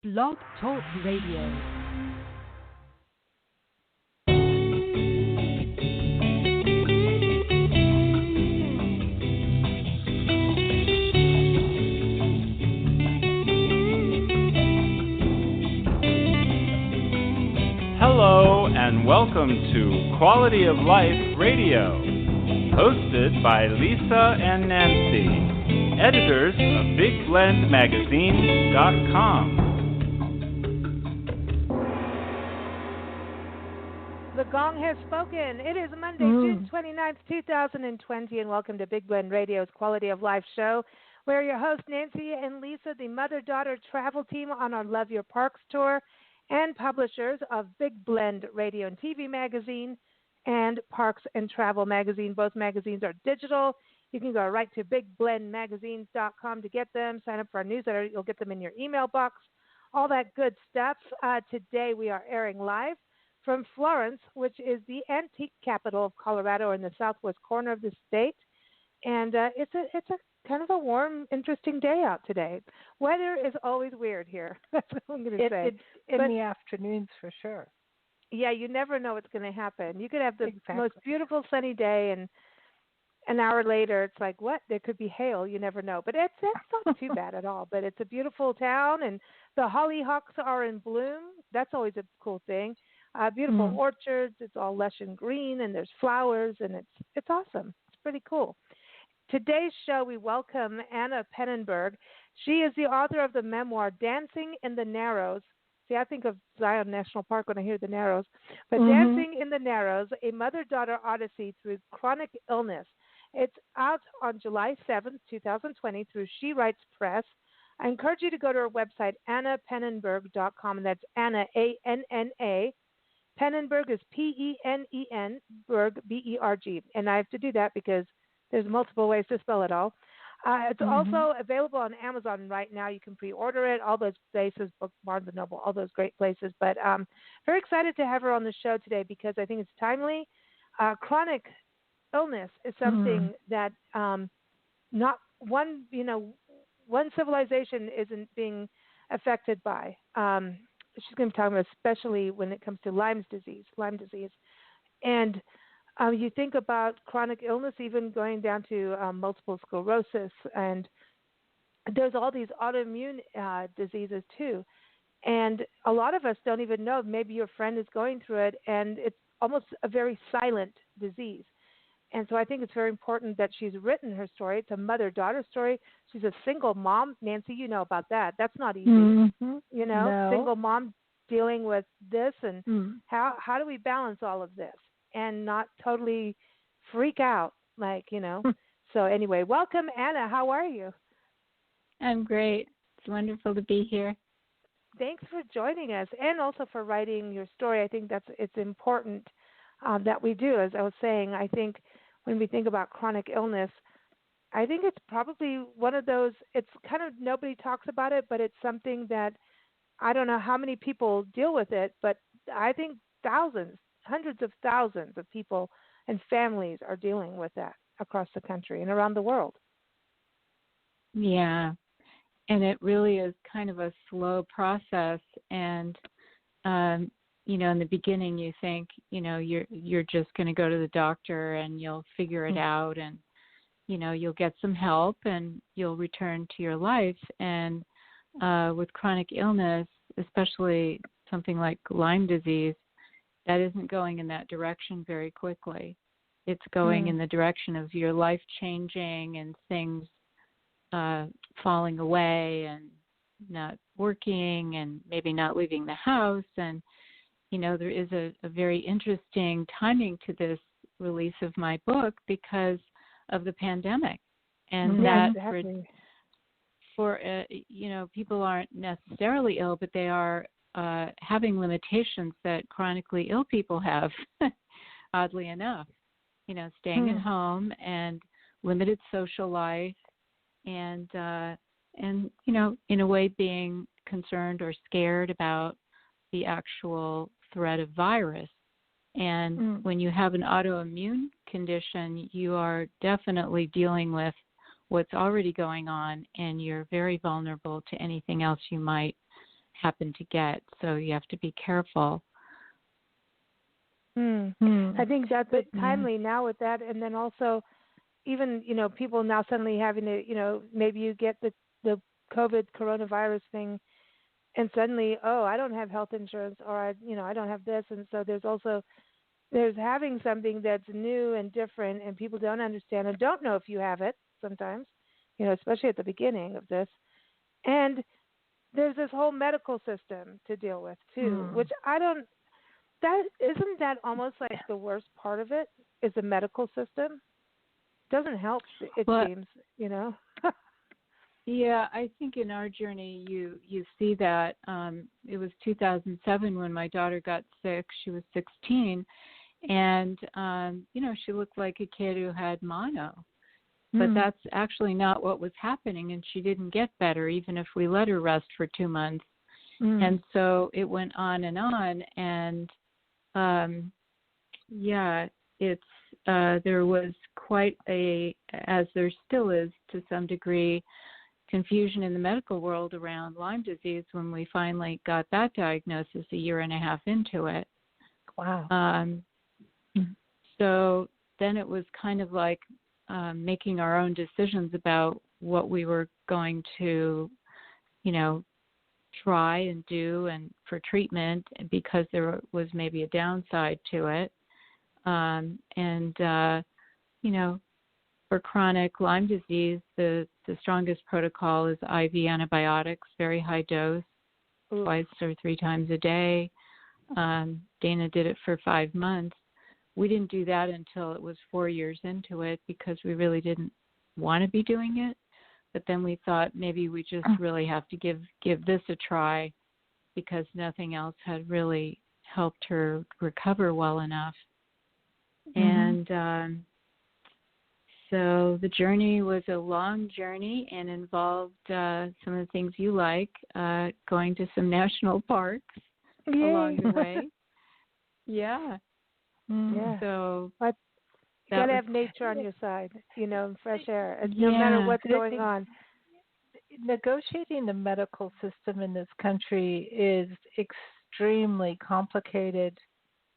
Blog Talk Radio. Hello and welcome to Quality of Life Radio, hosted by Lisa and Nancy, editors of BigBlendMagazine.com. The gong has spoken. It is Monday, June 29th, 2020, and welcome to Big Blend Radio's Quality of Life show. We're your hosts, Nancy and Lisa, the mother-daughter travel team on our Love Your Parks tour, and publishers of Big Blend Radio and TV magazine and Parks and Travel magazine. Both magazines are digital. You can go right to BigBlendMagazines.com to get them. Sign up for our newsletter. You'll get them in your email box. All that good stuff. Today we are airing live from Florence, which is the antique capital of Colorado in the southwest corner of the state. And it's a kind of a warm, interesting day out today. Weather is always weird here. That's what I'm going to say. In the afternoons, for sure. Yeah, you never know what's going to happen. You could have the most beautiful sunny day, and an hour later, it's like, what? There could be hail. You never know. But it's not too bad at all. But it's a beautiful town, and the hollyhocks are in bloom. That's always a cool thing. Beautiful orchards. It's all lush and green, and there's flowers, and it's awesome. It's pretty cool. Today's show, we welcome Anna Penenberg. She is the author of the memoir, Dancing in the Narrows. See, I think of Zion National Park when I hear the Narrows. But Dancing in the Narrows, a mother-daughter odyssey through chronic illness. It's out on July 7th, 2020 through She Writes Press. I encourage you to go to her website, annapenenberg.com, and that's Anna, A-N-N-A. Penenberg is P-E-N-E-N, Berg, B-E-R-G. And I have to do that because there's multiple ways to spell it all. It's also available on Amazon right now. You can pre-order it, all those places, Barnes & Noble, all those great places. But very excited to have her on the show today because I think it's timely. Chronic illness is something that not one civilization isn't being affected by. She's going to be talking about especially when it comes to Lyme disease. And you think about chronic illness, even going down to multiple sclerosis, and there's all these autoimmune diseases too. And a lot of us don't even know. Maybe your friend is going through it, and it's almost a very silent disease. And so I think it's very important that she's written her story. It's a mother-daughter story. She's a single mom. Nancy, you know about that. That's not easy. Single mom dealing with this, and how do we balance all of this and not totally freak out, So anyway, welcome, Anna. How are you? I'm great. It's wonderful to be here. Thanks for joining us and also for writing your story. I think it's important that we do. As I was saying, I think when we think about chronic illness, I think it's probably one of those, it's kind of nobody talks about it, but it's something that I don't know how many people deal with it, but I think thousands, hundreds of thousands of people and families are dealing with that across the country and around the world. Yeah, and it really is kind of a slow process. And, in the beginning you think, you're just going to go to the doctor and you'll figure it out and, you'll get some help and you'll return to your life. And with chronic illness, especially something like Lyme disease, that isn't going in that direction very quickly. It's going in the direction of your life changing and things falling away and not working and maybe not leaving the house. And, there is a very interesting timing to this release of my book because of the pandemic. And for people aren't necessarily ill, but they are having limitations that chronically ill people have, oddly enough, staying at home and limited social life and in a way being concerned or scared about the actual threat of virus. And when you have an autoimmune condition, you are definitely dealing with what's already going on, and you're very vulnerable to anything else you might happen to get. So you have to be careful. I think that's timely now with that, and then also even people now suddenly having to maybe you get the COVID coronavirus thing, and suddenly I don't have health insurance, or I don't have this, and so there's having something that's new and different, and people don't understand and don't know if you have it sometimes, especially at the beginning of this, and there's this whole medical system to deal with too, which isn't that almost like the worst part of it is the medical system? Doesn't help, it seems, Yeah, I think in our journey you see that. It was 2007 when my daughter got sick. She was 16, and she looked like a kid who had mono. But that's actually not what was happening, and she didn't get better even if we let her rest for 2 months. And so it went on, and there was quite as there still is to some degree, confusion in the medical world around Lyme disease when we finally got that diagnosis a year and a half into it. Wow. So then it was kind of like making our own decisions about what we were going to, try and do and for treatment, because there was maybe a downside to it. For chronic Lyme disease, the strongest protocol is IV antibiotics, very high dose, twice or 3 times a day. Dana did it for 5 months. We didn't do that until it was 4 years into it because we really didn't want to be doing it. But then we thought maybe we just really have to give this a try because nothing else had really helped her recover well enough. And so the journey was a long journey and involved some of the things you like, going to some national parks along the way. Yeah. So you got to have nature on your side, and fresh air, no matter what's going on. Negotiating the medical system in this country is extremely complicated,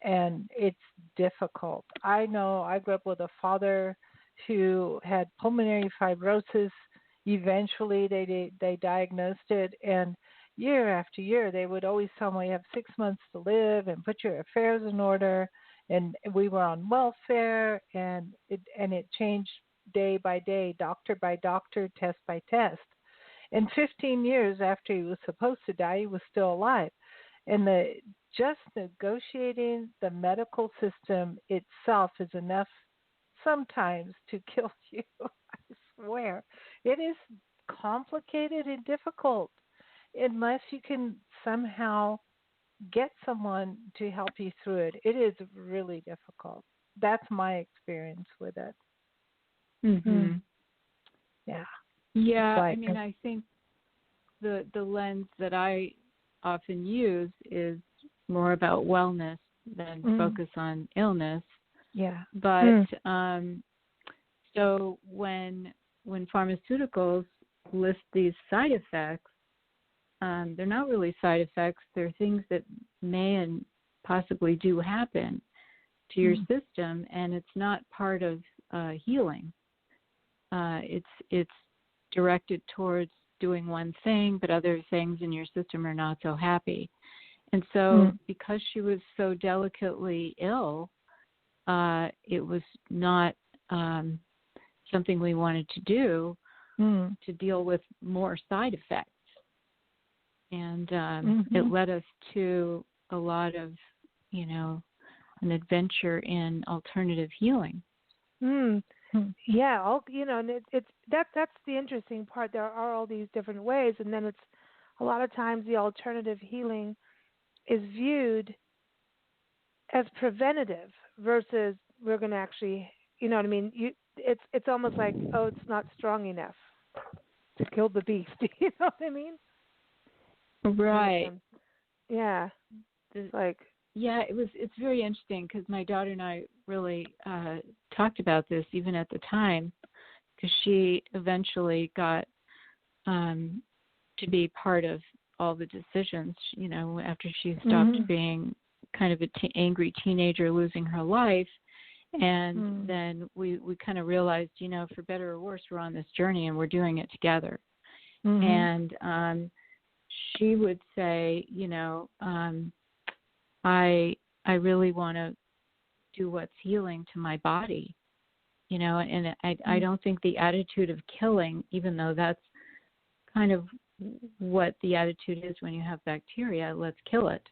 and it's difficult. I know I grew up with a father who had pulmonary fibrosis. Eventually, they diagnosed it, and year after year, they would always tell me, "You have 6 months to live, and put your affairs in order." And we were on welfare, and it changed day by day, doctor by doctor, test by test. And 15 years after he was supposed to die, he was still alive. And just negotiating the medical system itself is enough sometimes to kill you. I swear. It is complicated and difficult unless you can somehow get someone to help you through it. It is really difficult. That's my experience with it. Yeah. Yeah, I mean, I think the lens that I often use is more about wellness than focus on illness. Yeah. But so when pharmaceuticals list these side effects, they're not really side effects. They're things that may and possibly do happen to your system, and it's not part of healing. It's directed towards doing one thing, but other things in your system are not so happy. And so because she was so delicately ill, it was not something we wanted to do to deal with more side effects. And it led us to a lot of, an adventure in alternative healing. Yeah, and that's the interesting part. There are all these different ways, and then it's a lot of times the alternative healing is viewed as preventative versus we're going to actually, you know what I mean? It's almost like, it's not strong enough to kill the beast. You know what I mean? Right. Yeah. It's very interesting because my daughter and I really talked about this even at the time, because she eventually got to be part of all the decisions, after she stopped being kind of an angry teenager losing her life. And then we kind of realized, for better or worse, we're on this journey and we're doing it together. And she would say, I really want to do what's healing to my body, and I don't think the attitude of killing, even though that's kind of what the attitude is when you have bacteria, let's kill it.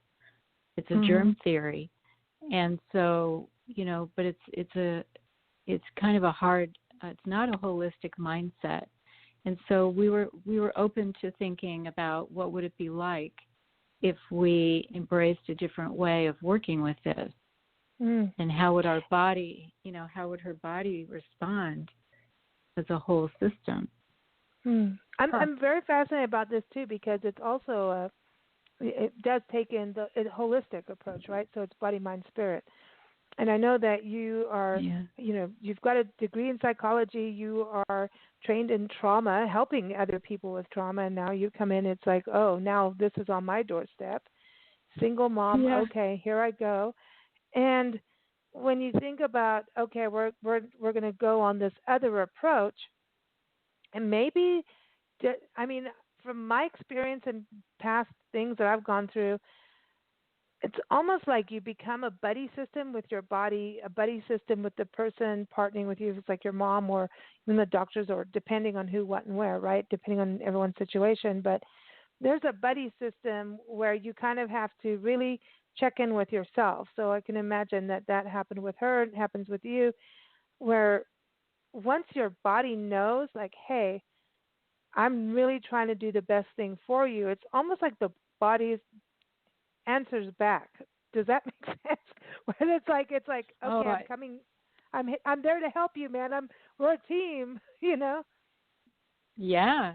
It's a germ theory. And so, but it's kind of a hard, it's not a holistic mindset. And so we were open to thinking about what would it be like if we embraced a different way of working with this, and how would our body, how would her body respond as a whole system? I'm very fascinated about this too, because it's also it does take in the holistic approach, right? So it's body, mind, spirit. And I know that you are, you've got a degree in psychology. You are trained in trauma, helping other people with trauma. And now you come in, it's like, oh, now this is on my doorstep. Single mom, okay, here I go. And when you think about, okay, we're going to go on this other approach, and maybe, from my experience and past things that I've gone through, it's almost like you become a buddy system with your body, a buddy system with the person partnering with you. If it's like your mom or even the doctors, or depending on who, what, and where, right? Depending on everyone's situation. But there's a buddy system where you kind of have to really check in with yourself. So I can imagine that happened with her. It happens with you, where once your body knows, like, hey, I'm really trying to do the best thing for you, it's almost like the body answers back. Does that make sense? Where it's like, okay, I'm coming. I'm there to help you, man. We're a team, Yeah,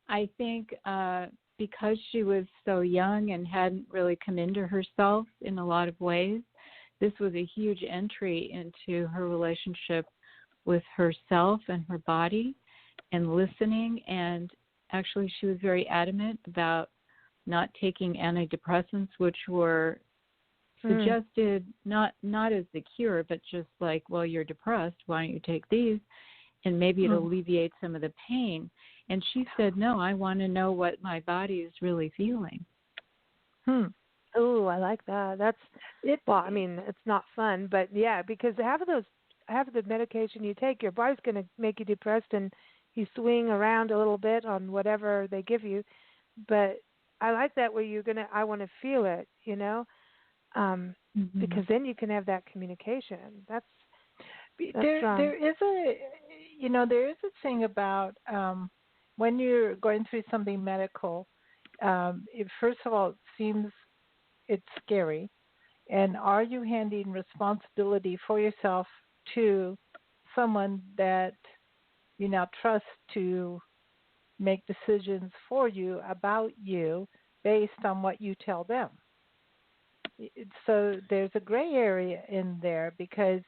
I think because she was so young and hadn't really come into herself in a lot of ways, this was a huge entry into her relationship with herself and her body, and listening. And actually, she was very adamant about not taking antidepressants, which were suggested not as the cure, but just like, well, you're depressed, why don't you take these, and maybe it'll alleviate some of the pain. And she said, no, I want to know what my body is really feeling. Oh, I like that. That's it. Well, it's not fun, but yeah, because half of the medication you take, your body's going to make you depressed, and you swing around a little bit on whatever they give you. But I like that where I want to feel it, because then you can have that communication. That's strong. There is a thing about when you're going through something medical. First of all, it seems it's scary, and are you handing responsibility for yourself to someone that you now trust to make decisions for you about you based on what you tell them? So there's a gray area in there, because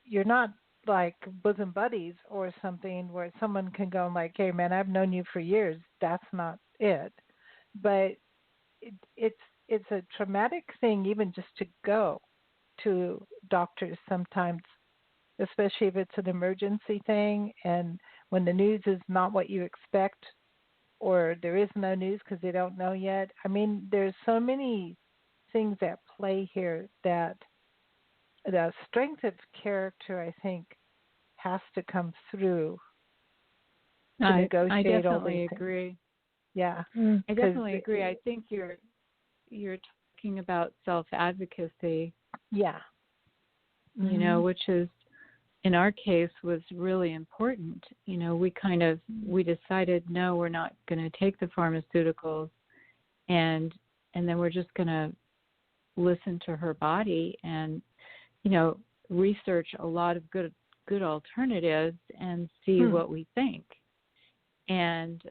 you're not like bosom buddies or something where someone can go like, hey man, I've known you for years. That's not it. But it's a traumatic thing even just to go to doctors sometimes, especially if it's an emergency thing, and when the news is not what you expect, or there is no news because they don't know yet. There's so many things at play here that the strength of character, I think, has to come through to negotiate all these things. I definitely agree. Yeah. I definitely agree. I think you're talking about self-advocacy. Yeah. Which is, in our case, was really important. We decided, no, we're not going to take the pharmaceuticals, and then we're just going to listen to her body and, research a lot of good alternatives and see what we think. And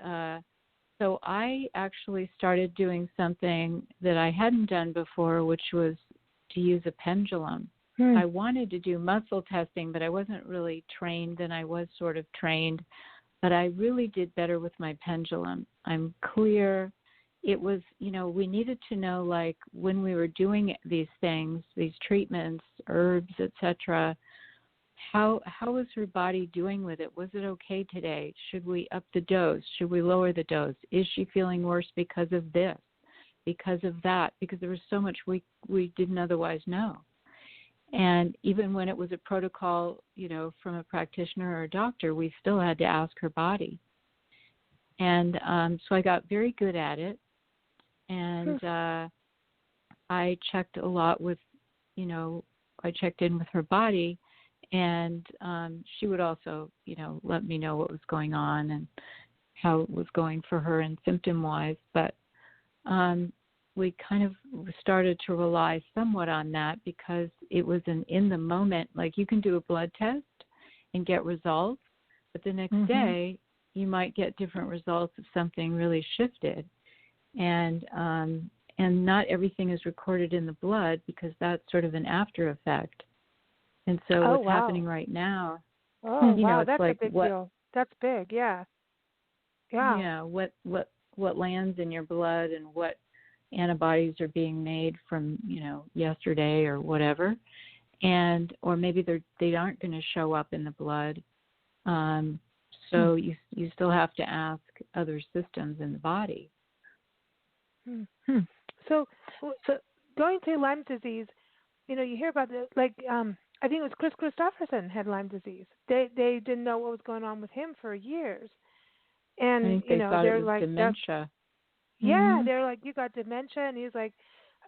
so I actually started doing something that I hadn't done before, which was to use a pendulum. I wanted to do muscle testing, but I wasn't really trained, and I was sort of trained but I really did better with my pendulum. I'm clear. It was, we needed to know, like, when we were doing these things, these treatments, herbs, etc., how was her body doing with it? Was it okay today? Should we up the dose? Should we lower the dose? Is she feeling worse because of this, because of that? Because there was so much we didn't otherwise know. And even when it was a protocol, from a practitioner or a doctor, we still had to ask her body. And so I got very good at it. And I checked a lot with, I checked in with her body. And she would also, let me know what was going on and how it was going for her and symptom-wise. But we kind of started to rely somewhat on that because it was in the moment. Like, you can do a blood test and get results, but the next day you might get different results if something really shifted. And not everything is recorded in the blood because that's sort of an after effect. And so what's happening right now, wow, that's like a big deal. That's big, yeah. Yeah. Yeah, what lands in your blood and what antibodies are being made from, yesterday or whatever. And or maybe they aren't going to show up in the blood. So you still have to ask other systems in the body. So going to Lyme disease, you hear about it, like I think it was Chris Christopherson had Lyme disease. They didn't know what was going on with him for years, and I think they thought they're it was like dementia. Yeah, they're like, you got dementia, and he's like,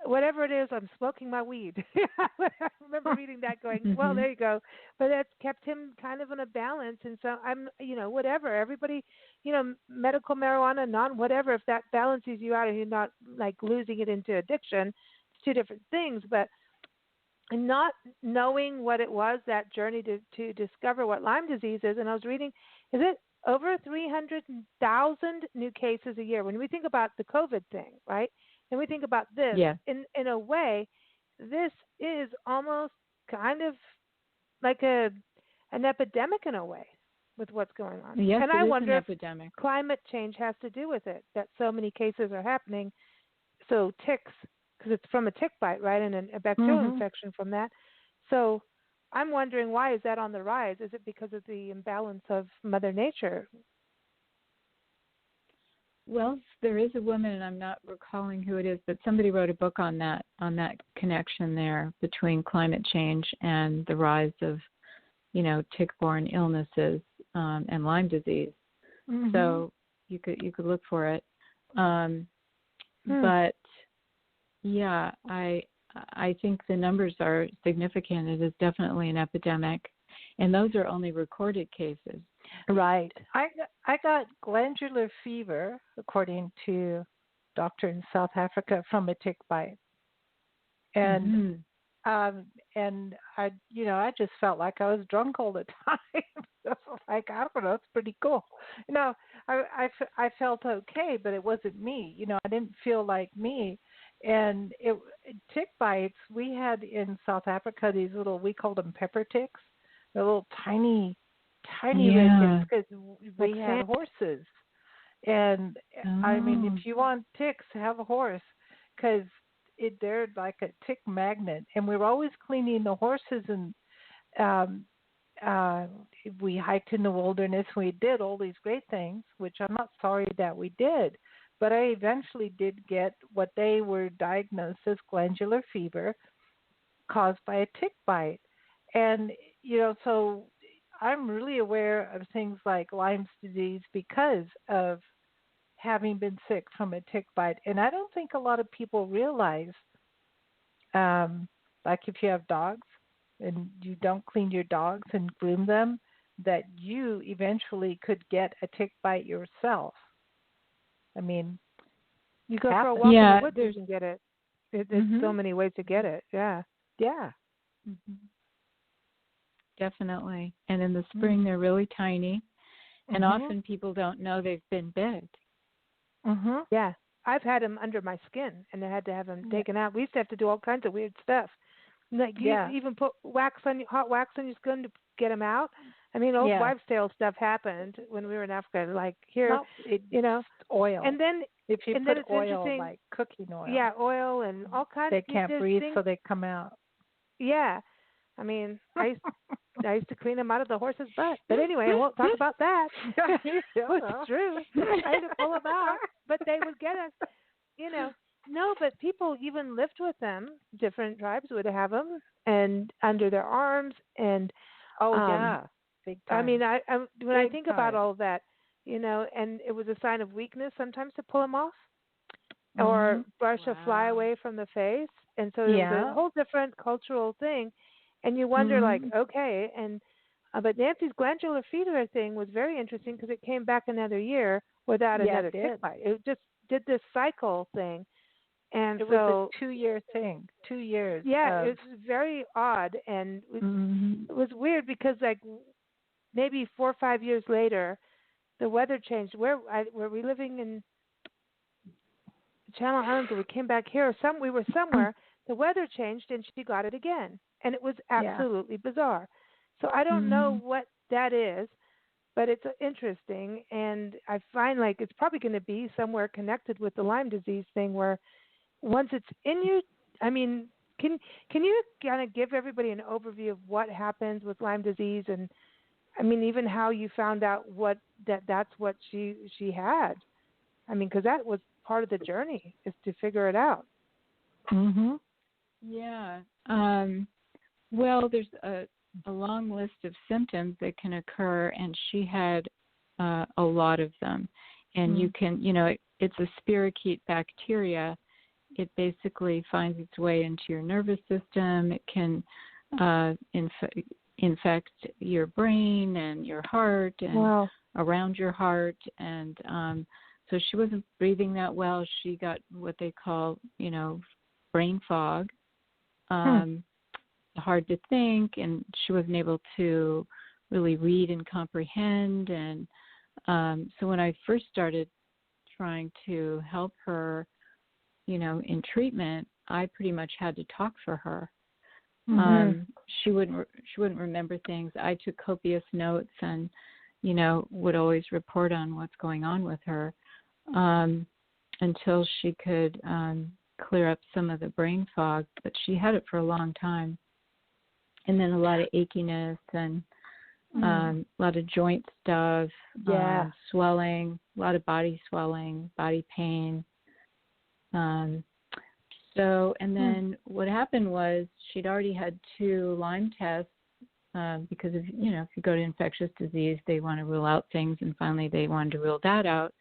whatever it is, I'm smoking my weed. I remember reading that, going, well, there you go. But that's kept him kind of in a balance, and so I'm, whatever. Everybody, medical marijuana, whatever. If that balances you out, and you're not like losing it into addiction, it's two different things. But and not knowing what it was, that journey to discover what Lyme disease is. And I was reading, is it over 300,000 new cases a year? When we think about the COVID thing, right? And we think about this, in a way, this is almost kind of like an epidemic in a way with what's going on. Yes, and it I is wonder an if epidemic. Climate change has to do with it, that so many cases are happening. So ticks, because it's from a tick bite, right, and a bacterial infection from that. So I'm wondering, why is that on the rise? Is it because of the imbalance of Mother Nature? Well, there is a woman, and I'm not recalling who it is, but somebody wrote a book on that connection there between climate change and the rise of, tick-borne illnesses and Lyme disease. So you could look for it. But yeah, I think the numbers are significant. It is definitely an epidemic, and those are only recorded cases. Right. I got glandular fever, according to a doctor in South Africa, from a tick bite, and and I just felt like I was drunk all the time. Like, I don't know, it's pretty cool. I felt okay, but it wasn't me. I didn't feel like me. And tick bites, we had in South Africa these little, we called them pepper ticks. They're little tiny red ticks, because we had horses. And I mean, if you want ticks, have a horse, because they're like a tick magnet. And we were always cleaning the horses, and we hiked in the wilderness. We did all these great things, which I'm not sorry that we did. But I eventually did get what they were diagnosed as glandular fever caused by a tick bite. And, so I'm really aware of things like Lyme disease because of having been sick from a tick bite. And I don't think a lot of people realize, like if you have dogs and you don't clean your dogs and groom them, that you eventually could get a tick bite yourself. I mean, you go for a walk in the woods, you can get it. There's so many ways to get it. Yeah. Definitely. And in the spring, they're really tiny, and often people don't know they've been bit. Yeah. I've had them under my skin, and I had to have them taken out. We used to have to do all kinds of weird stuff. Like you even put hot wax on your skin get them out. I mean, old Yeah. wives' tale stuff happened when we were in Africa. Like here, oil. And then if you and put then it's oil, interesting, like cooking oil, yeah, oil and all kinds. they can't there's breathe, things, so they come out. Yeah, I mean, I used to clean them out of the horse's butt. But anyway, I won't talk about that. It's true. I had to pull them out, but they would get us. No, but people even lived with them. Different tribes would have them and under their arms and. Big time. I mean, when I think about time. all of that, and it was a sign of weakness sometimes to pull them off, or brush a fly away from the face, and so it was a whole different cultural thing, and you wonder, like, okay, and but Nancy's glandular fever thing was very interesting because it came back another year without another tick bite. It just did this cycle thing, and it so was a 2-year thing. 2 years. Yeah, it's very odd, and it was weird because like maybe 4 or 5 years later, the weather changed. Were we living in Channel Islands, or we came back here, or we were somewhere. The weather changed, and she got it again, and it was absolutely bizarre. So I don't know what that is, but it's interesting, and I find like it's probably going to be somewhere connected with the Lyme disease thing, where once it's in you, I mean, can you kind of give everybody an overview of what happens with Lyme disease, and I mean even how you found out that's what she had? I mean, because that was part of the journey, is to figure it out. Yeah. Well, there's a long list of symptoms that can occur, and she had a lot of them. And you can, it's a spirochete bacteria. It basically finds its way into your nervous system. It can infect your brain and your heart and around your heart. And so she wasn't breathing that well. She got what they call, brain fog, hard to think, and she wasn't able to really read and comprehend. And so when I first started trying to help her, in treatment, I pretty much had to talk for her. She wouldn't remember things. I took copious notes and, would always report on what's going on with her until she could clear up some of the brain fog. But she had it for a long time. And then a lot of achiness and a lot of joint stuff, swelling, a lot of body swelling, body pain. And then what happened was she'd already had 2 Lyme tests because if you go to infectious disease, they want to rule out things, and finally they wanted to rule that out.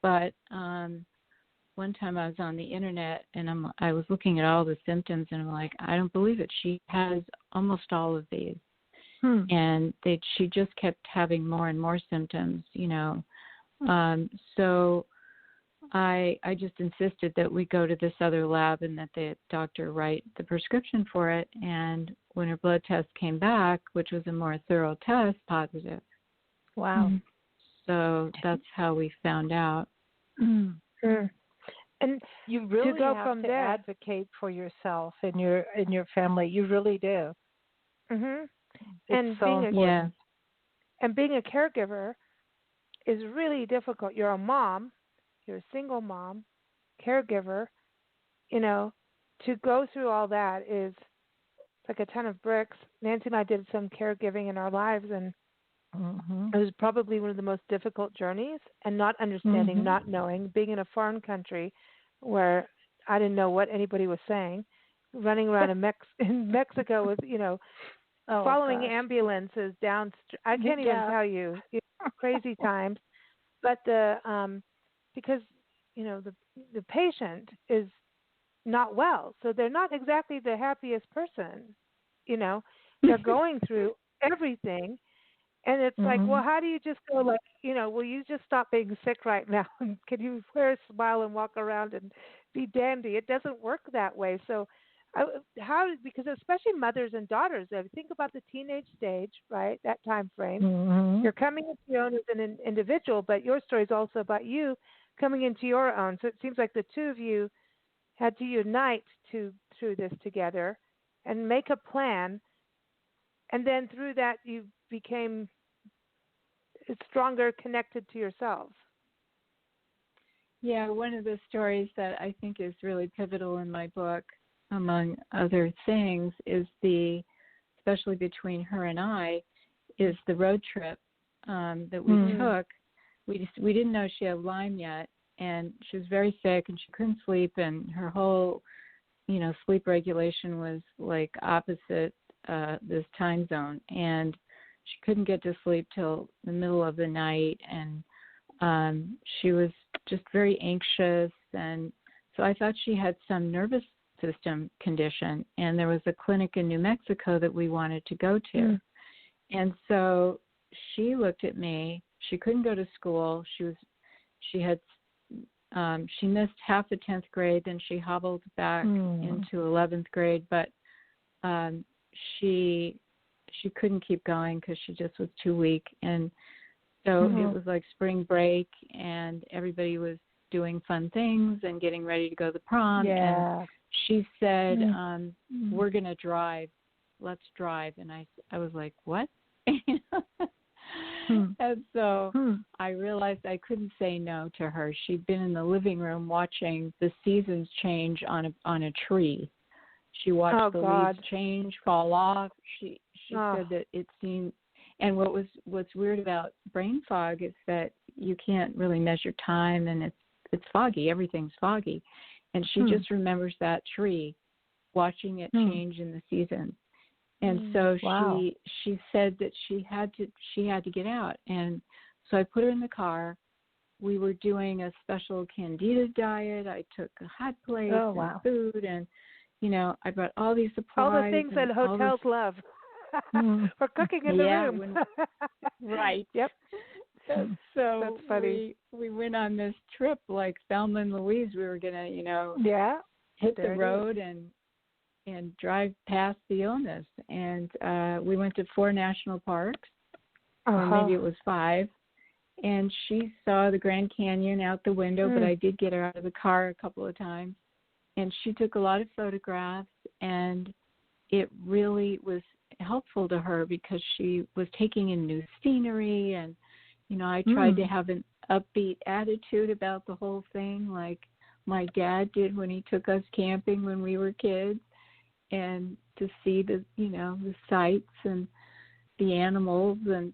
But one time I was on the internet and I was looking at all the symptoms, and I'm like, I don't believe it. She has almost all of these. And she just kept having more and more symptoms, So I just insisted that we go to this other lab and that the doctor write the prescription for it. And when her blood test came back, which was a more thorough test, positive. Wow. So that's how we found out. And you really to go have from to there, advocate for yourself and your family. You really do. And so being a caregiver is really difficult. You're a mom. You're a single mom, caregiver. To go through all that is like a ton of bricks. Nancy and I did some caregiving in our lives, and it was probably one of the most difficult journeys. And not understanding, not knowing, being in a foreign country where I didn't know what anybody was saying, running around in Mexico with following ambulances down. I can't even tell you, crazy times. But because the patient is not well, so they're not exactly the happiest person. They're going through everything, and it's like, well, how do you just go like, will you just stop being sick right now? Can you wear a smile and walk around and be dandy? It doesn't work that way. So because especially mothers and daughters, think about the teenage stage, right? That time frame. You're coming into your own as an individual, but your story is also about you coming into your own. So it seems like the two of you had to unite through this together and make a plan And then through that, you became stronger connected to yourselves. Yeah, one of the stories that I think is really pivotal in my book, among other things, is especially between her and I, is the road trip that we took. We didn't know she had Lyme yet, and she was very sick, and she couldn't sleep, and her whole, sleep regulation was like opposite this time zone, and she couldn't get to sleep till the middle of the night, and she was just very anxious, and so I thought she had some nervous system condition, and there was a clinic in New Mexico that we wanted to go to. And so she looked at me. She couldn't go to school. She missed half the 10th grade, then she hobbled back into 11th grade, but she couldn't keep going because she just was too weak. And so it was like spring break, and everybody was doing fun things and getting ready to go to the prom. Yeah. And she said, we're going to drive. Let's drive. And I was like, what? And so I realized I couldn't say no to her. She'd been in the living room watching the seasons change on a tree. She watched leaves change, fall off. She said that it seemed, and what's weird about brain fog is that you can't really measure time, and it's foggy. Everything's foggy. And she just remembers that tree, watching it change in the seasons. And so she said that she had to get out. And so I put her in the car. We were doing a special Candida diet. I took a hot plate and food, and I brought all these supplies. All the things that hotels love. For cooking in the room. Right. Yep. So that's funny. We went on this trip like Thelma and Louise. We were gonna, hit the road and drive past the illness. And we went to 4 national parks, or maybe it was 5. And she saw the Grand Canyon out the window, but I did get her out of the car a couple of times. And she took a lot of photographs, and it really was helpful to her because she was taking in new scenery. And, I tried to have an upbeat attitude about the whole thing, like my dad did when he took us camping when we were kids, and to see the sights and the animals, and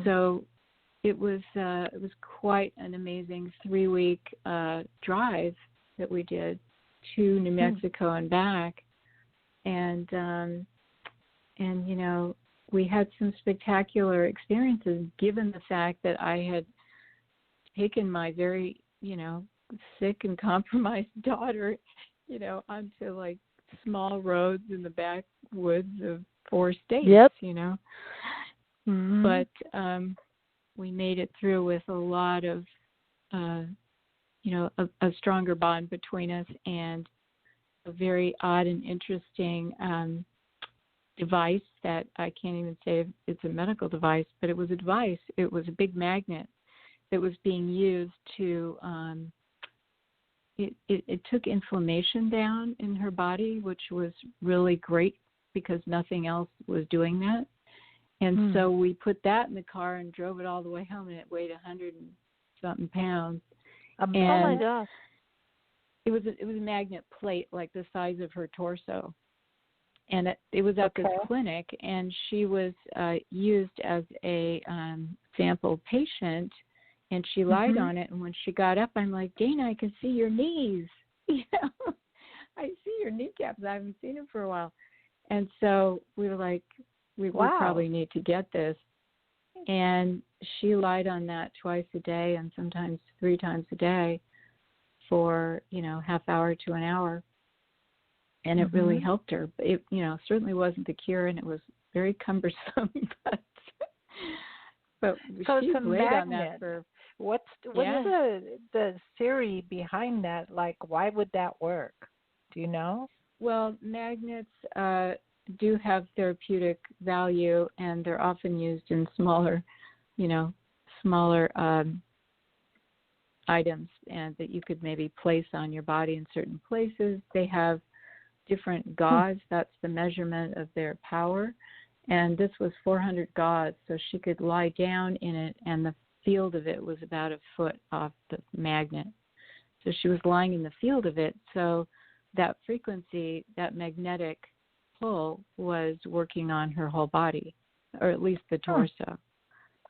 so it was quite an amazing 3-week drive that we did to New Mexico and back, and we had some spectacular experiences, given the fact that I had taken my very sick and compromised daughter onto like small roads in the backwoods of 4 states. But we made it through with a lot of a stronger bond between us, and a very odd and interesting device that I can't even say if it's a medical device, but it was a device. It was a big magnet that was being used to it took inflammation down in her body, which was really great because nothing else was doing that. And so we put that in the car and drove it all the way home, and it weighed 100-something pounds. Oh my gosh! It was a magnet plate like the size of her torso, and it was at this clinic, and she was used as a sample patient. And she lied on it, and when she got up, I'm like, Dana, I can see your knees. I see your kneecaps. I haven't seen them for a while. And so we were like, we probably need to get this. And she lied on that twice a day, and sometimes 3 times a day for, half hour to an hour. And it really helped her. It, certainly wasn't the cure, and it was very cumbersome, but so she laid on that for... What's the theory behind that? Like, why would that work? Do you know? Well, magnets do have therapeutic value, and they're often used in smaller items, and that you could maybe place on your body in certain places. They have different gauze. That's the measurement of their power. And this was 400 gauze, so she could lie down in it, and the field of it was about a foot off the magnet. So she was lying in the field of it, so that frequency, that magnetic pull, was working on her whole body, or at least the torso.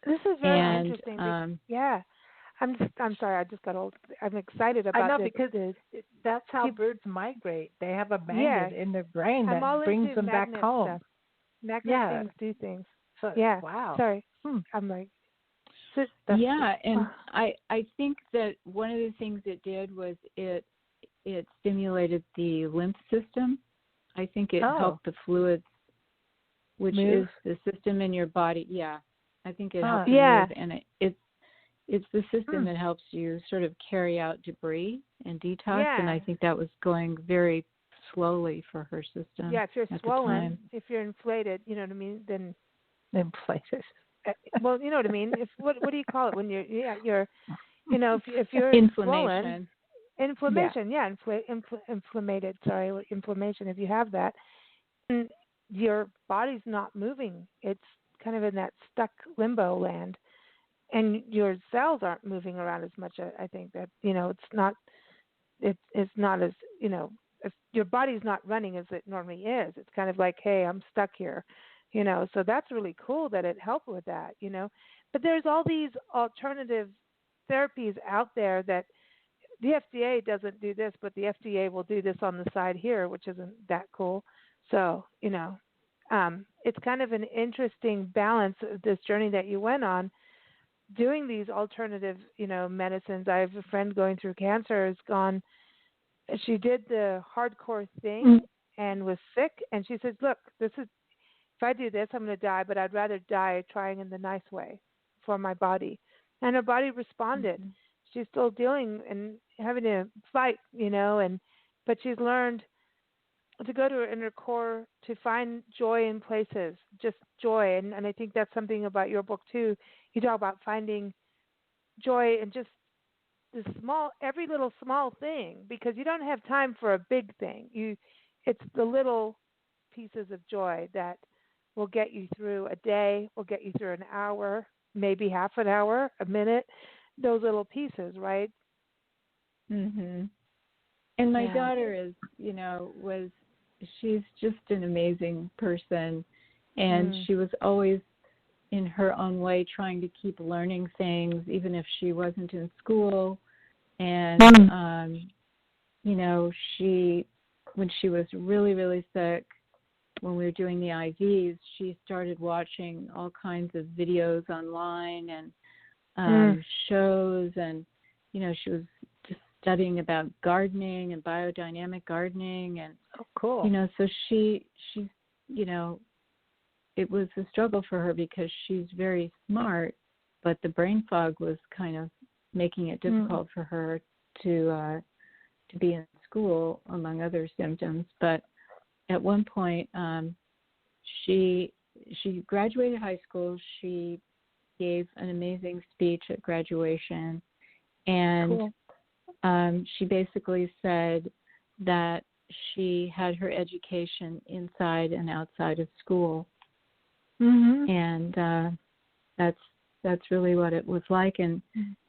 This is very interesting. Yeah. I'm sorry, I just got old. I'm excited about this. I know, because that's how birds migrate. They have a magnet in their brain that brings them back home. Stuff. Magnet things do things. So, yeah. Wow. Sorry. I'm like, and I think that one of the things it did was it stimulated the lymph system. I think it helped the fluids, which is the system in your body. Yeah, I think it helped you move, and it's the system that helps you sort of carry out debris and detox. And I think that was going very slowly for her system. Yeah, if you're swollen, if you're inflated, you know what I mean, then inflated. Well, you know what I mean. If what do you call it when you're if you're inflammation. Swollen, inflammation, inflamed. Sorry, inflammation. If you have that, and your body's not moving. It's kind of in that stuck limbo land, and your cells aren't moving around as much. I think that it's not as if your body's not running as it normally is. It's kind of like, hey, I'm stuck here. So that's really cool that it helped with that, But there's all these alternative therapies out there that the FDA doesn't do this, but the FDA will do this on the side here, which isn't that cool. So, it's kind of an interesting balance of this journey that you went on, doing these alternative, medicines. I have a friend going through cancer she did the hardcore thing and was sick. And she says, look, if I do this, I'm going to die, but I'd rather die trying in the nice way for my body. And her body responded. Mm-hmm. She's still dealing and having to fight, but she's learned to go to her inner core, to find joy in places, just joy. And I think that's something about your book too. You talk about finding joy in just every little small thing, because you don't have time for a big thing. It's the little pieces of joy that will get you through a day, will get you through an hour, maybe half an hour, a minute, those little pieces, right? Mhm. And my daughter she's just an amazing person, and she was always in her own way trying to keep learning things, even if she wasn't in school. And when she was really, really sick, when we were doing the IVs, she started watching all kinds of videos online and shows, and she was just studying about gardening and biodynamic gardening, and cool. So she's it was a struggle for her because she's very smart, but the brain fog was kind of making it difficult for her to be in school, among other symptoms. But at one point, she graduated high school. She gave an amazing speech at graduation, and she basically said that she had her education inside and outside of school, and that's really what it was like. And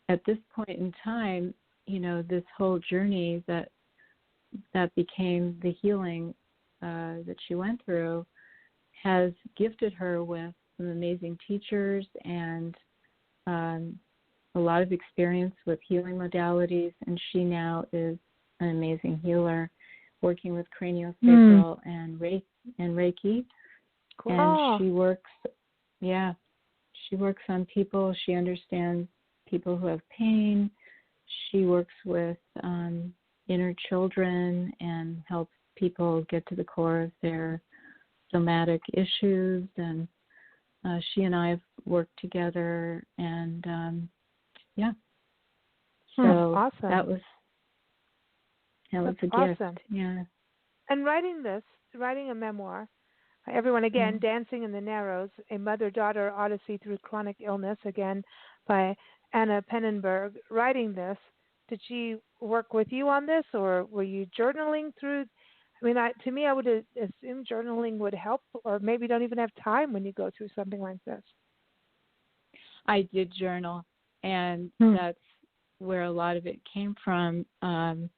at this point in time, this whole journey that became the healing that she went through has gifted her with some amazing teachers and a lot of experience with healing modalities, and she now is an amazing healer, working with craniosacral and Reiki. Cool. And she works on people. She understands people who have pain. She works with inner children and helps people get to the core of their somatic issues. And she and I have worked together, and so awesome. that was a awesome. gift. Yeah. And writing a memoir. Everyone, again, Dancing in the Narrows, a mother-daughter Odyssey through chronic illness, again, by Anna Penenberg. Writing this, did she work with you on this, or were you journaling through? I mean, to me, I would assume journaling would help, or maybe don't even have time when you go through something like this. I did journal, and that's where a lot of it came from. And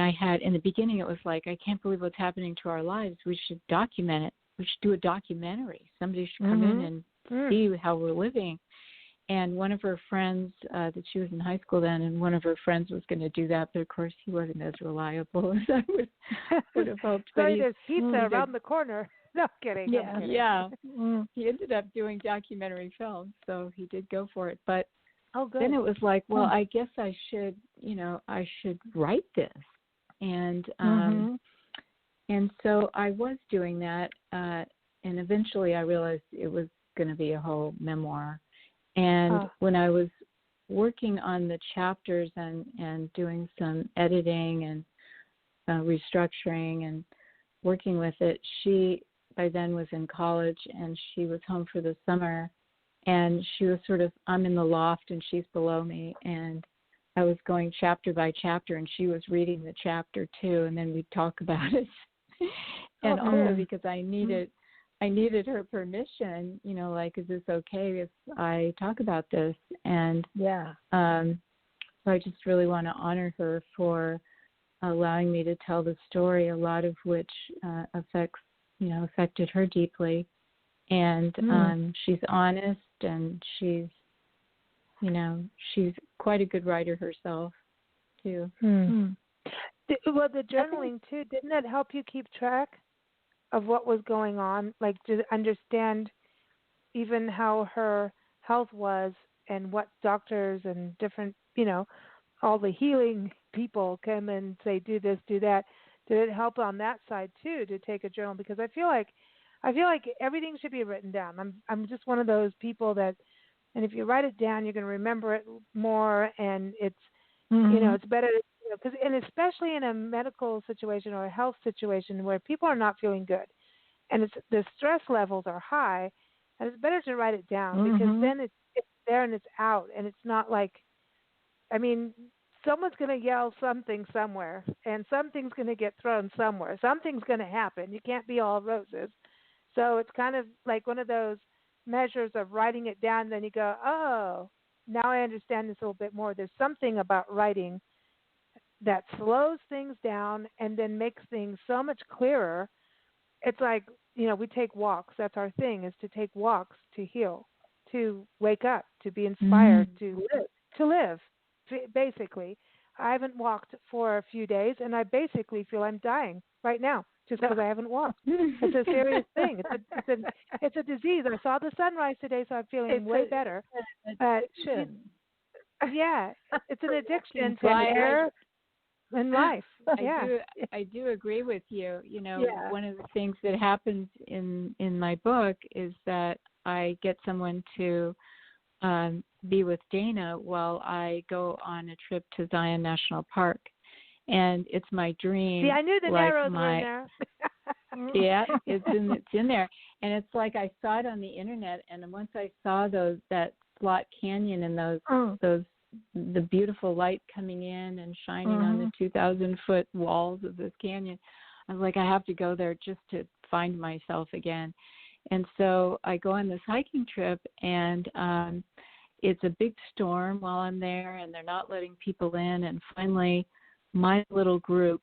I had, in the beginning, it was like, I can't believe what's happening to our lives. We should document it. We should do a documentary. Somebody should come in and see how we're living. And one of her friends, that she was in high school then, and one of her friends was going to do that, but of course he wasn't as reliable as I would have hoped. Sorry, there's pizza around the corner. No kidding. Yeah, I'm kidding. yeah. He ended up doing documentary films, so he did go for it. But then it was like, well, I guess I should write this, and so I was doing that, and eventually I realized it was going to be a whole memoir. And when I was working on the chapters and doing some editing and restructuring and working with it, she by then was in college, and she was home for the summer, and she was I'm in the loft and she's below me, and I was going chapter by chapter, and she was reading the chapter too, and then we'd talk about it. And also because I needed her permission, like, is this okay if I talk about this? And so I just really want to honor her for allowing me to tell the story, a lot of which affected her deeply. And she's honest, and she's quite a good writer herself too. Well, the journaling too, didn't that help you keep track of what was going on, like to understand even how her health was and what doctors and different, all the healing people come and say, do this, do that. Did it help on that side too, to take a journal? Because I feel like everything should be written down. I'm just one of those people that, and if you write it down, you're going to remember it more, and it's, it's better, because, and especially in a medical situation or a health situation where people are not feeling good, and the stress levels are high, and it's better to write it down, because then it's there and it's out, and it's not like, I mean, someone's going to yell something somewhere, and something's going to get thrown somewhere. Something's going to happen. You can't be all roses. So it's kind of like one of those measures of writing it down, then you go, oh, now I understand this a little bit more. There's something about writing that slows things down and then makes things so much clearer. It's like, we take walks. That's our thing, is to take walks to heal, to wake up, to be inspired, to live. Basically, I haven't walked for a few days, and I basically feel I'm dying right now just because I haven't walked. It's a serious thing. It's a disease. I saw the sunrise today, so I'm feeling way better. Addiction. It's an addiction to air and life. I do agree with you. One of the things that happens in my book is that I get someone to be with Dana while I go on a trip to Zion National Park. And it's my dream. See, I knew the narrows were in there. Yeah, it's in there. And it's like I saw it on the internet, and once I saw that slot canyon and the beautiful light coming in and shining on the 2,000-foot walls of this canyon, I was like, I have to go there just to find myself again. And so I go on this hiking trip, and it's a big storm while I'm there, and they're not letting people in. And finally, my little group,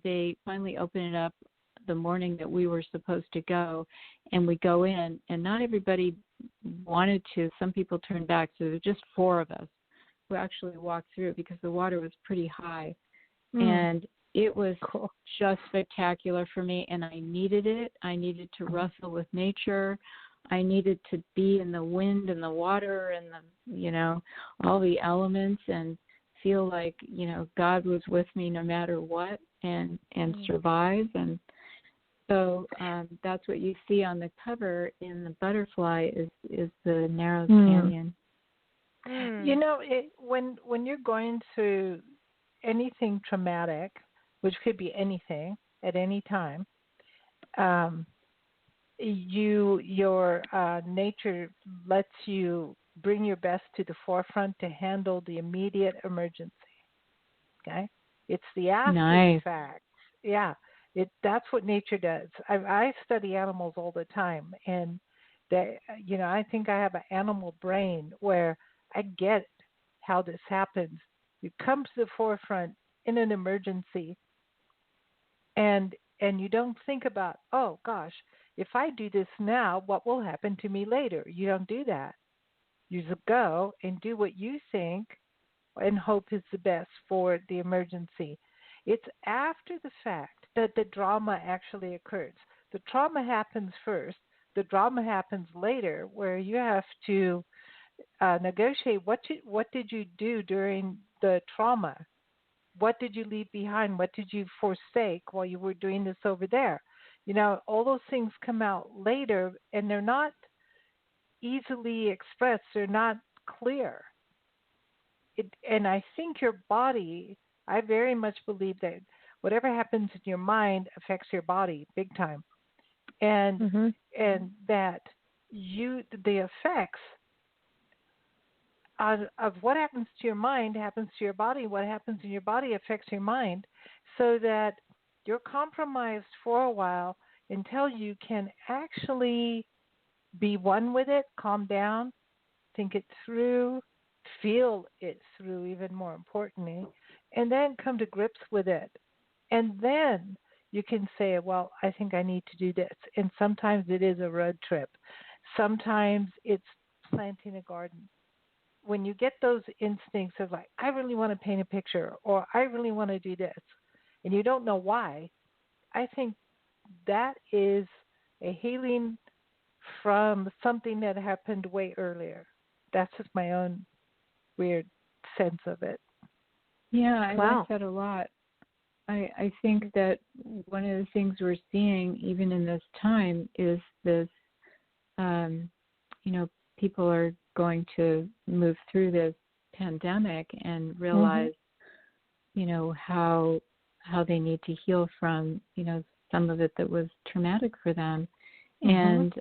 they finally open it up the morning that we were supposed to go, and we go in, and not everybody wanted to. Some people turned back, so there were just 4 of us who actually walked through because the water was pretty high. And it was just spectacular for me, and I needed it. I needed to wrestle with nature. I needed to be in the wind and the water and all the elements, and feel like, God was with me no matter what, and survive. And so that's what you see on the cover in the butterfly is the Narrows Canyon. When you're going through anything traumatic, which could be anything at any time, your nature lets you bring your best to the forefront to handle the immediate emergency. Okay, it's the after fact. Yeah, that's what nature does. I study animals all the time, and I think I have an animal brain where I get how this happens. You come to the forefront in an emergency, and you don't think about, oh gosh, if I do this now, what will happen to me later? You don't do that. You just go and do what you think and hope is the best for the emergency. It's after the fact that the drama actually occurs. The trauma happens first. The drama happens later, where you have to negotiate what did you do during the trauma? What did you leave behind? What did you forsake while you were doing this over there? All those things come out later, and they're not easily expressed. They're not clear. And I think your body, I very much believe that whatever happens in your mind affects your body big time. And that the effects of what happens to your mind happens to your body. What happens in your body affects your mind, so that you're compromised for a while until you can actually be one with it, calm down, think it through, feel it through, even more importantly, and then come to grips with it. And then you can say, well, I think I need to do this. And sometimes it is a road trip. Sometimes it's planting a garden. When you get those instincts of like, I really want to paint a picture, or I really want to do this, and you don't know why, I think that is a healing from something that happened way earlier. That's just my own weird sense of it. Yeah, I like that a lot. I think that one of the things we're seeing even in this time is this, people are going to move through this pandemic and realize, how they need to heal from, some of it that was traumatic for them. And,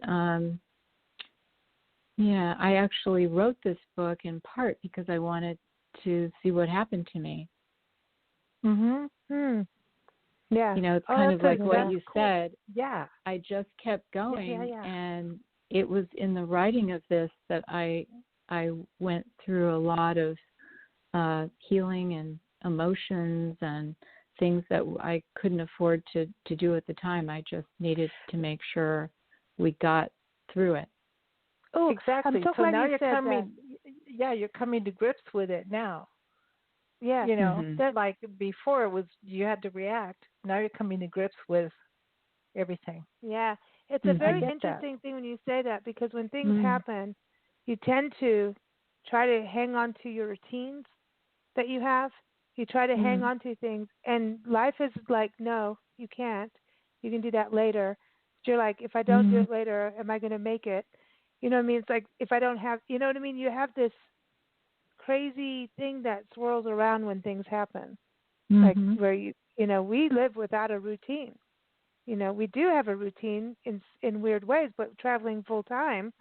I actually wrote this book in part because I wanted to see what happened to me. Yeah. It's kind of like what you said. Yeah. I just kept going, and it was in the writing of this that I went through a lot of healing and emotions and things that I couldn't afford to do at the time. I just needed to make sure we got through it. Oh, exactly. I'm so glad now you you're said coming. that. Yeah, you're coming to grips with it now. Yeah. That like before it was you had to react. Now you're coming to grips with everything. Yeah. It's a very interesting thing when you say that, because when things happen, you tend to try to hang on to your routines that you have. You try to hang on to things, and life is like, no, you can't. You can do that later. But you're like, if I don't do it later, am I going to make it? You know what I mean? It's like, if I don't have, you know what I mean? You have this crazy thing that swirls around when things happen. Like where we live without a routine. We do have a routine in weird ways, but traveling full time,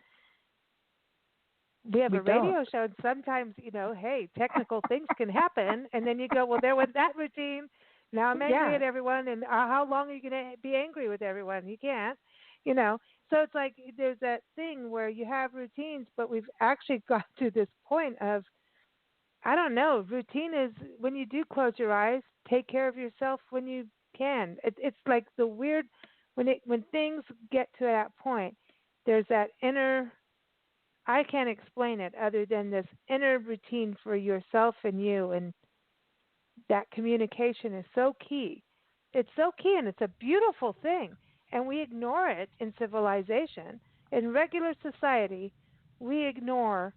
we have a radio show, and sometimes, hey, technical things can happen, and then you go, well, there went that routine. Now I'm angry at everyone, and how long are you going to be angry with everyone? You can't, So it's like there's that thing where you have routines, but we've actually got to this point of, I don't know, routine is when you do close your eyes, take care of yourself when you can. It's like the weird, when things get to that point, there's that inner, I can't explain it other than this inner routine for yourself and you, and that communication is so key. It's so key, and it's a beautiful thing, and we ignore it in civilization. In regular society, we ignore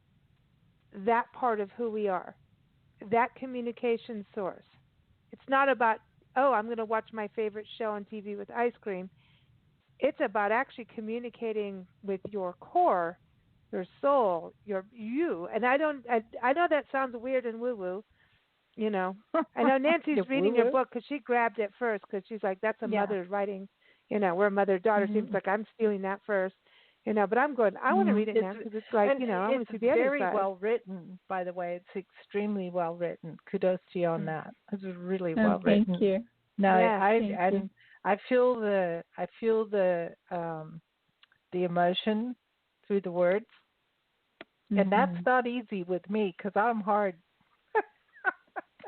that part of who we are, that communication source. It's not about, oh, I'm going to watch my favorite show on TV with ice cream. It's about actually communicating with your core, your soul, you. And I know that sounds weird and woo-woo, I know Nancy's reading your book because she grabbed it first, because she's like, that's a mother's writing. We're a mother-daughter. Seems like I'm stealing that first. But I'm going, I want to read it now, because it's like, I want to see the other side. It's very well written, by the way. It's extremely well written. Kudos to you on that. It's really well written. Thank you. No, Yeah, I feel the emotion through the words, and that's not easy with me because I'm hard.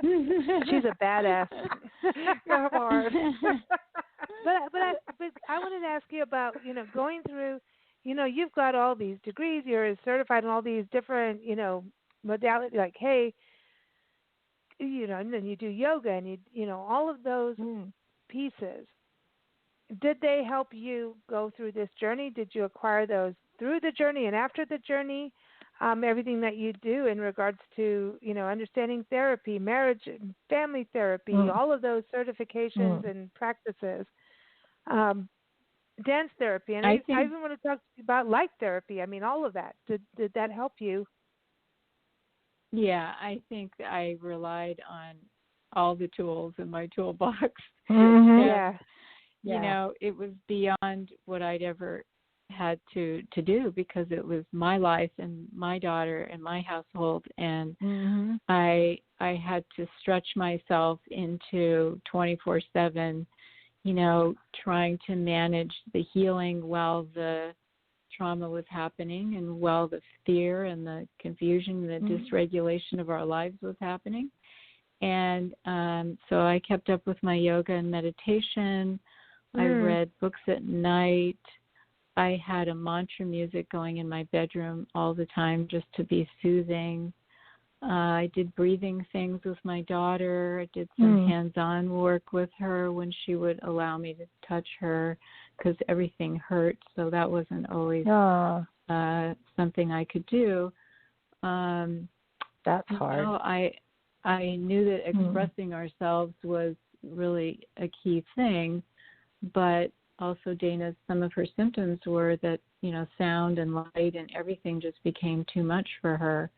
she's a badass. I'm hard. but I wanted to ask you about, going through, you've got all these degrees, you're certified in all these different, modalities, like, hey, and then you do yoga and all of those pieces. Did they help you go through this journey? Did you acquire those through the journey and after the journey? Everything that you do in regards to, understanding therapy, marriage and family therapy, all of those certifications and practices, dance therapy, and I even want to talk about light therapy. I mean, all of that. Did that help you? Yeah, I think I relied on all the tools in my toolbox. Yeah. It was beyond what I'd ever had to do because it was my life and my daughter and my household, and I had to stretch myself into 24/7, trying to manage the healing while the trauma was happening and while the fear and the confusion and the dysregulation of our lives was happening. And so I kept up with my yoga and meditation. I read books at night. I had a mantra music going in my bedroom all the time just to be soothing. I did breathing things with my daughter. I did some hands-on work with her when she would allow me to touch her because everything hurt, so that wasn't always something I could do. That's hard. I knew that expressing ourselves was really a key thing, but also Dana, some of her symptoms were that, sound and light and everything just became too much for her.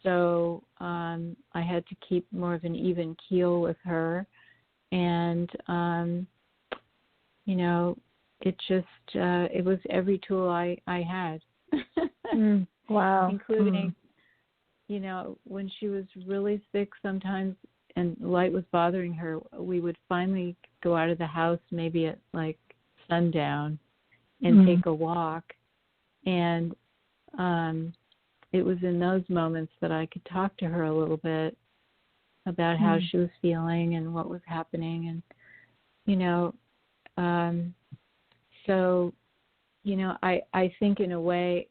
So I had to keep more of an even keel with her. And, it just, it was every tool I had. Wow. Including, when she was really sick sometimes and light was bothering her, we would finally go out of the house maybe at like sundown and take a walk. And it was in those moments that I could talk to her a little bit about how she was feeling and what was happening. And, so, I think in a way,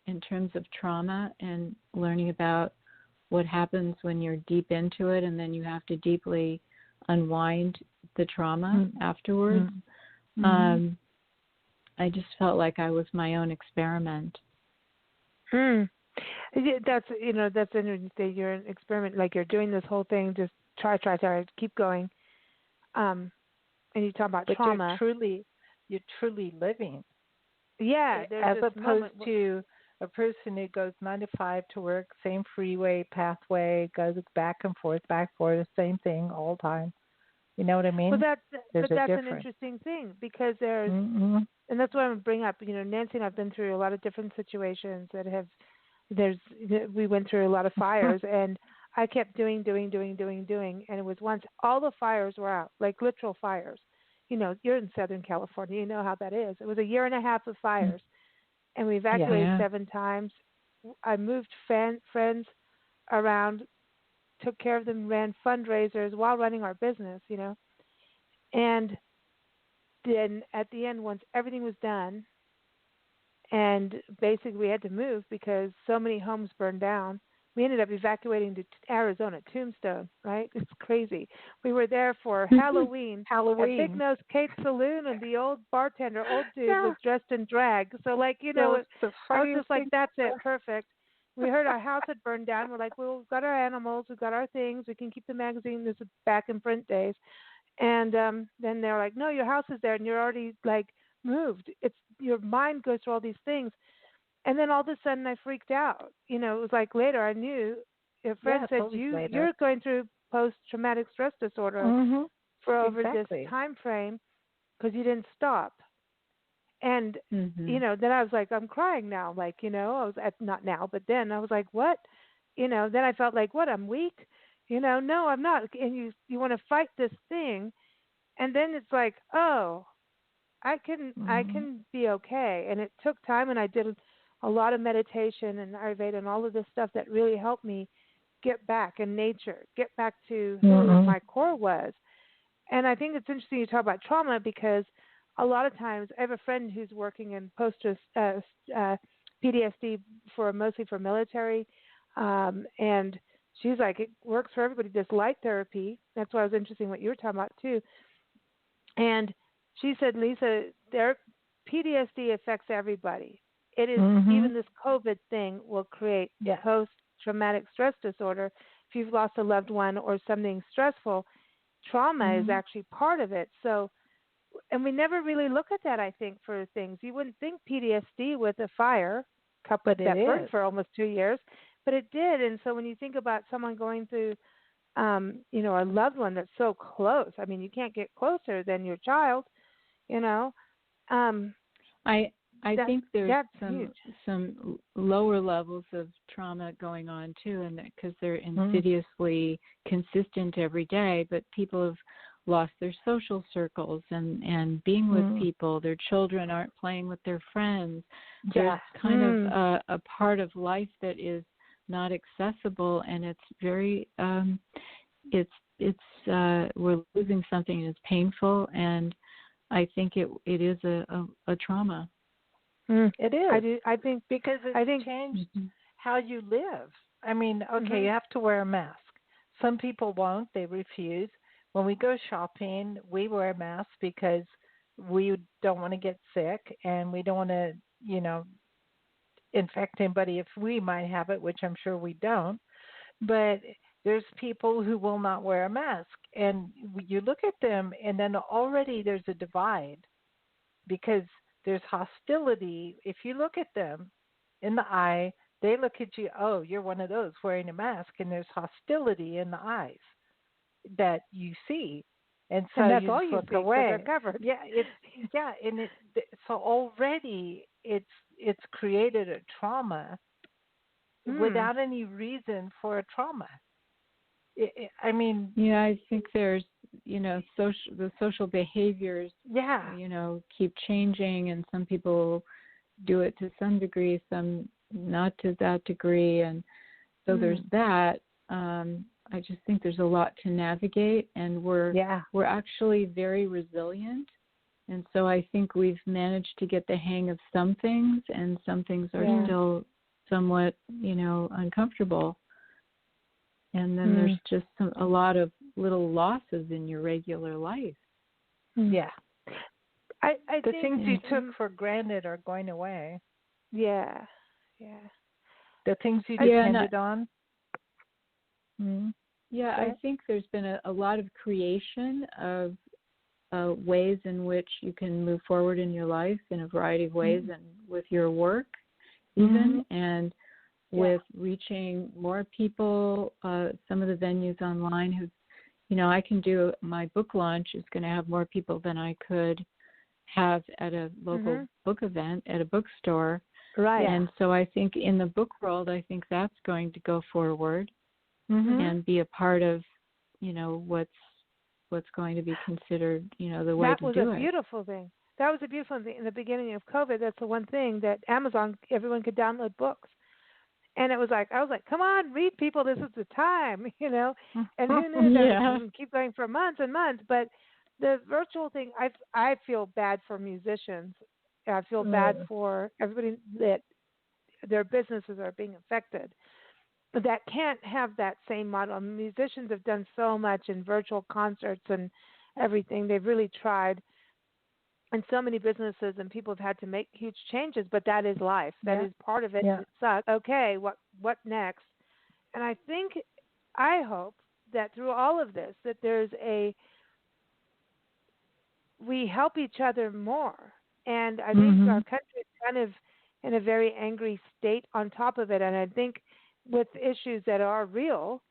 in terms of trauma and learning about what happens when you're deep into it and then you have to deeply unwind the trauma afterwards, I just felt like I was my own experiment. That's interesting. You're an experiment, like you're doing this whole thing, just try, keep going. And you talk about trauma. You're truly living. Yeah. As opposed to a person who goes 9 to 5 to work, same freeway, pathway, goes back and forth, same thing all the time. You know what I mean? Well, that's difference. an interesting thing because there's, and that's what I'm going to bring up. Nancy and I've been through a lot of different situations we went through a lot of fires, and I kept doing, and it was once all the fires were out, like literal fires. You're in Southern California, you know how that is. It was a year and a half of fires, and we evacuated 7 times. I moved friends around, took care of them, ran fundraisers while running our business, And then at the end, once everything was done, and basically we had to move because so many homes burned down, we ended up evacuating to Arizona, Tombstone, right? It's crazy. We were there for Halloween. At Big Nose Kate's Saloon, and the old bartender, old dude, was dressed in drag. So, I was just like, that's it, perfect. We heard our house had burned down. We're like, well, we've got our animals, we've got our things, we can keep the magazine. This is back in print days. And then they're like, no, your house is there, and you're already, moved. It's your mind goes through all these things. And then all of a sudden I freaked out. It was like later I knew, a friend said, you're going through post-traumatic stress disorder for over this time frame because you didn't stop. And, then I was like, I'm crying now. I was not now, but then I was like, what? Then I felt like, what, I'm weak? No, I'm not. And you want to fight this thing. And then it's like, oh, I can be okay. And it took time, and I did a lot of meditation and Ayurveda and all of this stuff that really helped me get back in nature, get back to who my core was. And I think it's interesting you talk about trauma, because a lot of times I have a friend who's working in PTSD mostly for military, and she's like, it works for everybody, this light therapy. That's why it was interesting what you were talking about too. And she said, Lisa, their PTSD affects everybody. It is even this COVID thing will create post-traumatic stress disorder. If you've lost a loved one or something stressful, trauma is actually part of it. So, and we never really look at that, I think, for things. You wouldn't think PTSD with a fire couple that burned for almost 2 years, but it did. And so when you think about someone going through, a loved one that's so close, I mean, you can't get closer than your child, I think there's some lower levels of trauma going on too, and because they're insidiously consistent every day. But people have lost their social circles and being with people. Their children aren't playing with their friends. There's kind of a part of life that is not accessible, and it's very we're losing something that's painful, and I think it is a trauma. It is. I think because it's changed how you live. I mean, okay, you have to wear a mask. Some people won't; they refuse. When we go shopping, we wear a mask because we don't want to get sick, and we don't want to, infect anybody if we might have it, which I'm sure we don't. But there's people who will not wear a mask, and you look at them, and then already there's a divide because there's hostility. If you look at them in the eye, they look at you, oh, you're one of those wearing a mask, and there's hostility in the eyes that you see. And so and that's you all just you look see, away. they're covered. So already it's created a trauma without any reason for a trauma. I think there's, the social behaviors, keep changing, and some people do it to some degree, some not to that degree. And so there's that. I just think there's a lot to navigate, and we're actually very resilient. And so I think we've managed to get the hang of some things, and some things are still somewhat, uncomfortable. And then there's just a lot of little losses in your regular life. Yeah. I the think things you took for granted are going away. Yeah. The things you depended on. Yeah, I think there's been a lot of creation of ways in which you can move forward in your life in a variety of ways, and with your work even, and with reaching more people. Some of the venues online have, I can do my book launch is going to have more people than I could have at a local book event at a bookstore. Right. And so I think in the book world, I think that's going to go forward and be a part of, what's going to be considered, the way to do it. That was a beautiful thing. That was a beautiful thing. In the beginning of COVID, that's the one thing that Amazon, everyone could download books. And I was like, come on, read, people. This is the time, And who knew that it would keep going for months and months. But the virtual thing, I feel bad for musicians. I feel bad for everybody that their businesses are being affected. But that can't have that same model. Musicians have done so much in virtual concerts and everything. They've really tried. And so many businesses and people have had to make huge changes, but that is life. That is part of it. Yeah. It sucks. Okay, what next? And I hope that through all of this, that we help each other more. And I think our country is kind of in a very angry state on top of it. And I think with issues that are real,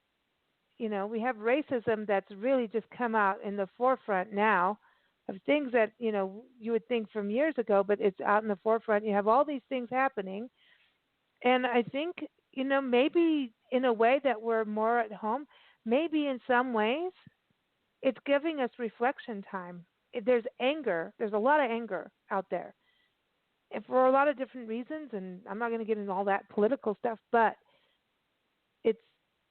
we have racism that's really just come out in the forefront now of things that, you would think from years ago, but it's out in the forefront. You have all these things happening. And I think, maybe in a way that we're more at home, maybe in some ways it's giving us reflection time. There's anger. There's a lot of anger out there, and for a lot of different reasons. And I'm not going to get into all that political stuff, but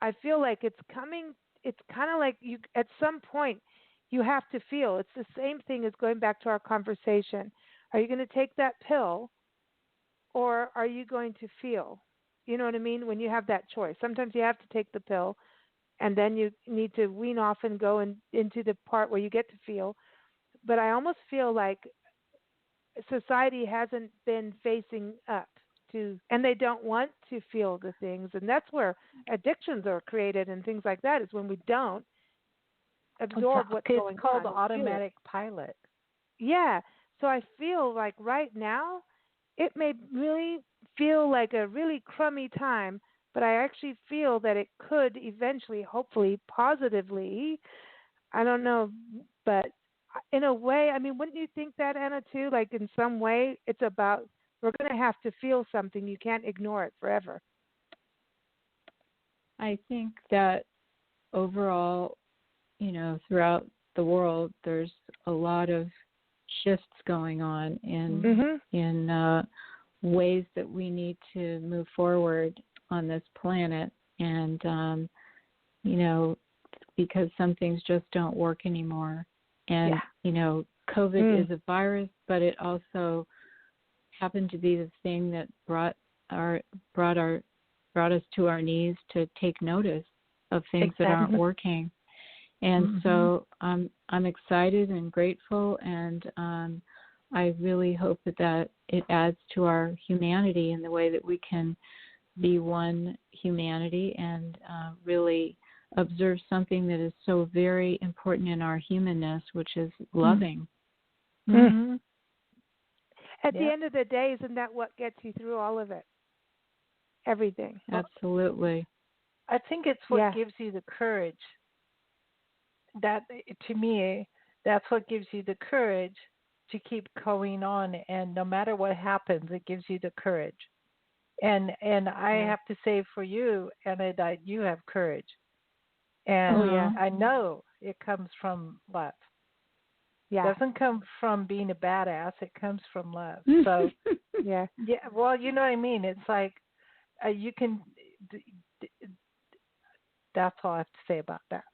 I feel like it's coming. It's kind of like you at some point you have to feel. It's the same thing as going back to our conversation. Are you going to take that pill, or are you going to feel? You know what I mean? When you have that choice, sometimes you have to take the pill, and then you need to wean off and go into the part where you get to feel. But I almost feel like society hasn't been facing up to, and they don't want to feel the things, and that's where addictions are created and things like that, is when we don't absorb what's going on. It's called automatic pilot. Yeah. So I feel like right now it may really feel like a really crummy time, but I actually feel that it could eventually, hopefully, positively, I don't know, but in a way, I mean, wouldn't you think that, Anna, too? Like in some way, it's about, we're going to have to feel something. You can't ignore it forever. I think that overall, throughout the world, there's a lot of shifts going on in ways that we need to move forward on this planet, and because some things just don't work anymore. And COVID is a virus, but it also happened to be the thing that brought us to our knees to take notice of things that aren't working. And so I'm excited and grateful, and I really hope that it adds to our humanity in the way that we can be one humanity and really observe something that is so very important in our humanness, which is loving. Mm-hmm. At the end of the day, isn't that what gets you through all of it? Everything. Absolutely. I think it's what gives you the courage. That, to me, that's what gives you the courage to keep going on, and no matter what happens, it gives you the courage. And I have to say for you, Anna, that you have courage. And I know it comes from love. Yeah. It doesn't come from being a badass. It comes from love. So, yeah. Well, you know what I mean? It's like you can, that's all I have to say about that.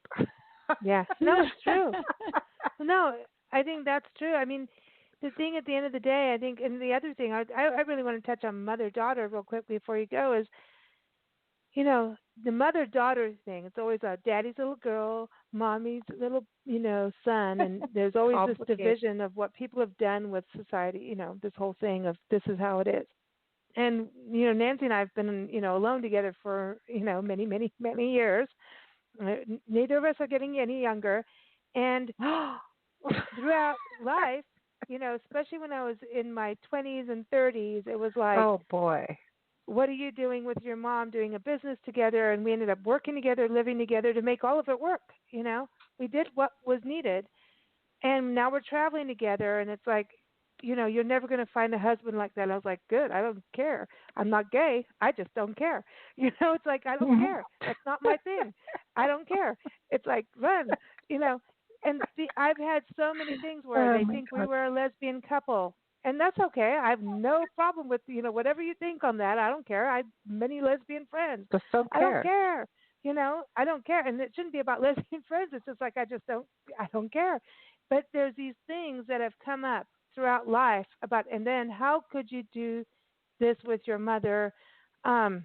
Yeah. No, it's true. No, I think that's true. I mean, the thing at the end of the day, I think, and the other thing, I really want to touch on mother-daughter real quick before you go is, the mother-daughter thing, it's always a daddy's little girl, mommy's little, son, and there's always this division of what people have done with society, this whole thing of this is how it is. And, Nancy and I have been, alone together for, many, many, many years. Neither of us are getting any younger. And throughout life, especially when I was in my 20s and 30s, it was like, oh, boy. What are you doing with your mom, doing a business together? And we ended up working together, living together to make all of it work. We did what was needed. And now we're traveling together. And it's like, you're never going to find a husband like that. I was like, good. I don't care. I'm not gay. I just don't care. It's like, I don't care. That's not my thing. I don't care. It's like, run, And I've had so many things where they think we were a lesbian couple. And that's okay. I have no problem with, whatever you think on that. I don't care. I have many lesbian friends. Just don't care. I don't care. I don't care. And it shouldn't be about lesbian friends. It's just like I don't care. But there's these things that have come up throughout life about, and then how could you do this with your mother? Other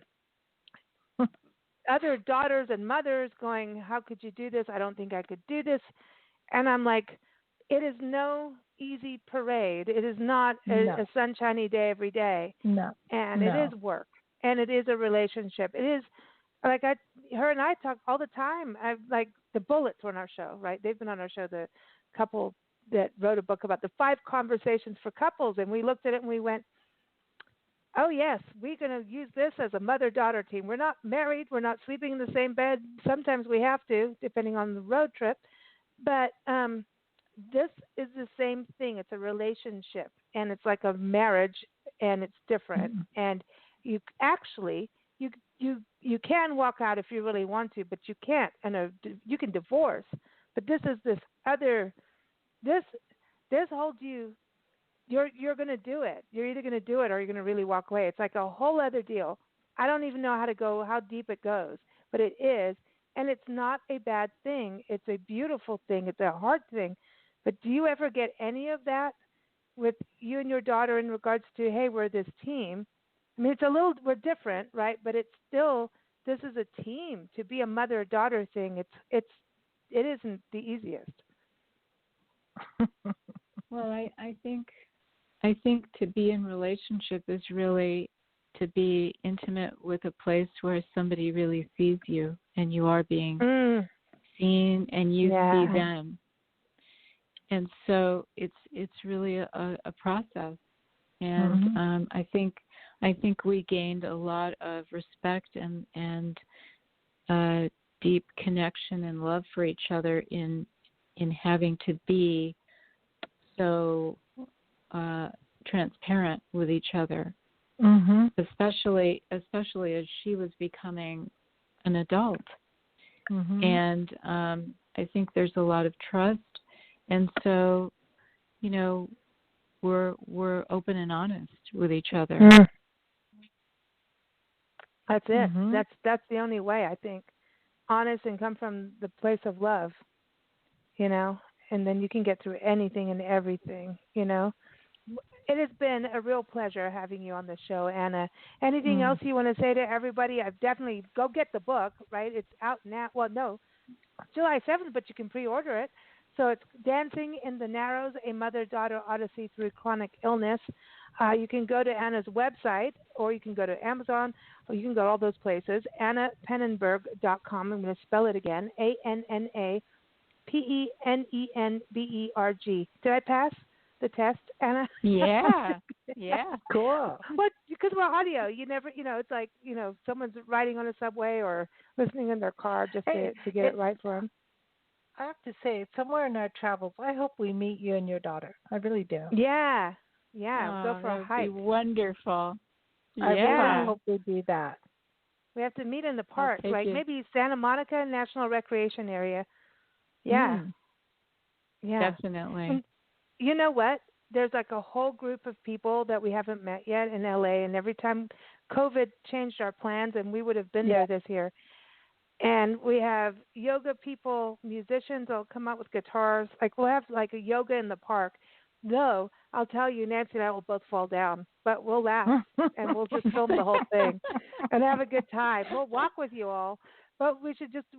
daughters and mothers going, how could you do this? I don't think I could do this. And I'm like, it is no easy parade. It is not a sunshiny day every day. No. And it is work. And it is a relationship. It is like her and I talk all the time. Like the Bullets were on our show, right? They've been on our show, the couple that wrote a book about the 5 conversations for couples. And we looked at it and we went, oh, yes, we're going to use this as a mother-daughter team. We're not married. We're not sleeping in the same bed. Sometimes we have to, depending on the road trip. But this is the same thing. It's a relationship, and it's like a marriage, and it's different. Mm-hmm. And you actually, you can walk out if you really want to, but you can't. And you can divorce, But this is this other, this holds you. You're going to do it. You're either going to do it or you're going to really walk away. It's like a whole other deal. I don't even know how deep it goes, but it is, and it's not a bad thing. It's a beautiful thing. It's a hard thing. But do you ever get any of that with you and your daughter in regards to, hey, we're this team? I mean, we're different, right? But it's still, this is a team. To be a mother-daughter thing, it isn't the easiest. Well, I think to be in relationship is really to be intimate with a place where somebody really sees you and you are being seen and you see them. And so it's really a process. And I think we gained a lot of respect and deep connection and love for each other in having to be so transparent with each other, especially as she was becoming an adult. And I think there's a lot of trust, and so we're open and honest with each other. That's it. That's the only way, I think. Honest and come from the place of love, and then you can get through anything and everything, It has been a real pleasure having you on the show, Anna. Anything else you want to say to everybody? I've definitely, go get the book, right? It's out now. Well, no, July 7th, but you can pre-order it. So it's Dancing in the Narrows, a Mother-Daughter Odyssey Through Chronic Illness. You can go to Anna's website, or you can go to Amazon, or you can go to all those places, AnnaPenenberg.com. I'm going to spell it again, ANNAPENENBERG. Did I pass the test, Anna? Yeah. Cool. But because we're audio, you never, it's like, someone's riding on a subway or listening in their car just to get it right for them. I have to say, somewhere in our travels, I hope we meet you and your daughter. I really do. Yeah. Go for a hike. That would be wonderful. I really hope we do that. We have to meet in the park, like maybe Santa Monica National Recreation Area. Yeah. Definitely. And you know what? There's like a whole group of people that we haven't met yet in LA, and every time COVID changed our plans, and we would have been there this year. And we have yoga people, musicians will come out with guitars. Like we'll have like a yoga in the park. Though I'll tell you, Nancy and I will both fall down, but we'll laugh and we'll just film the whole thing and have a good time. We'll walk with you all, but we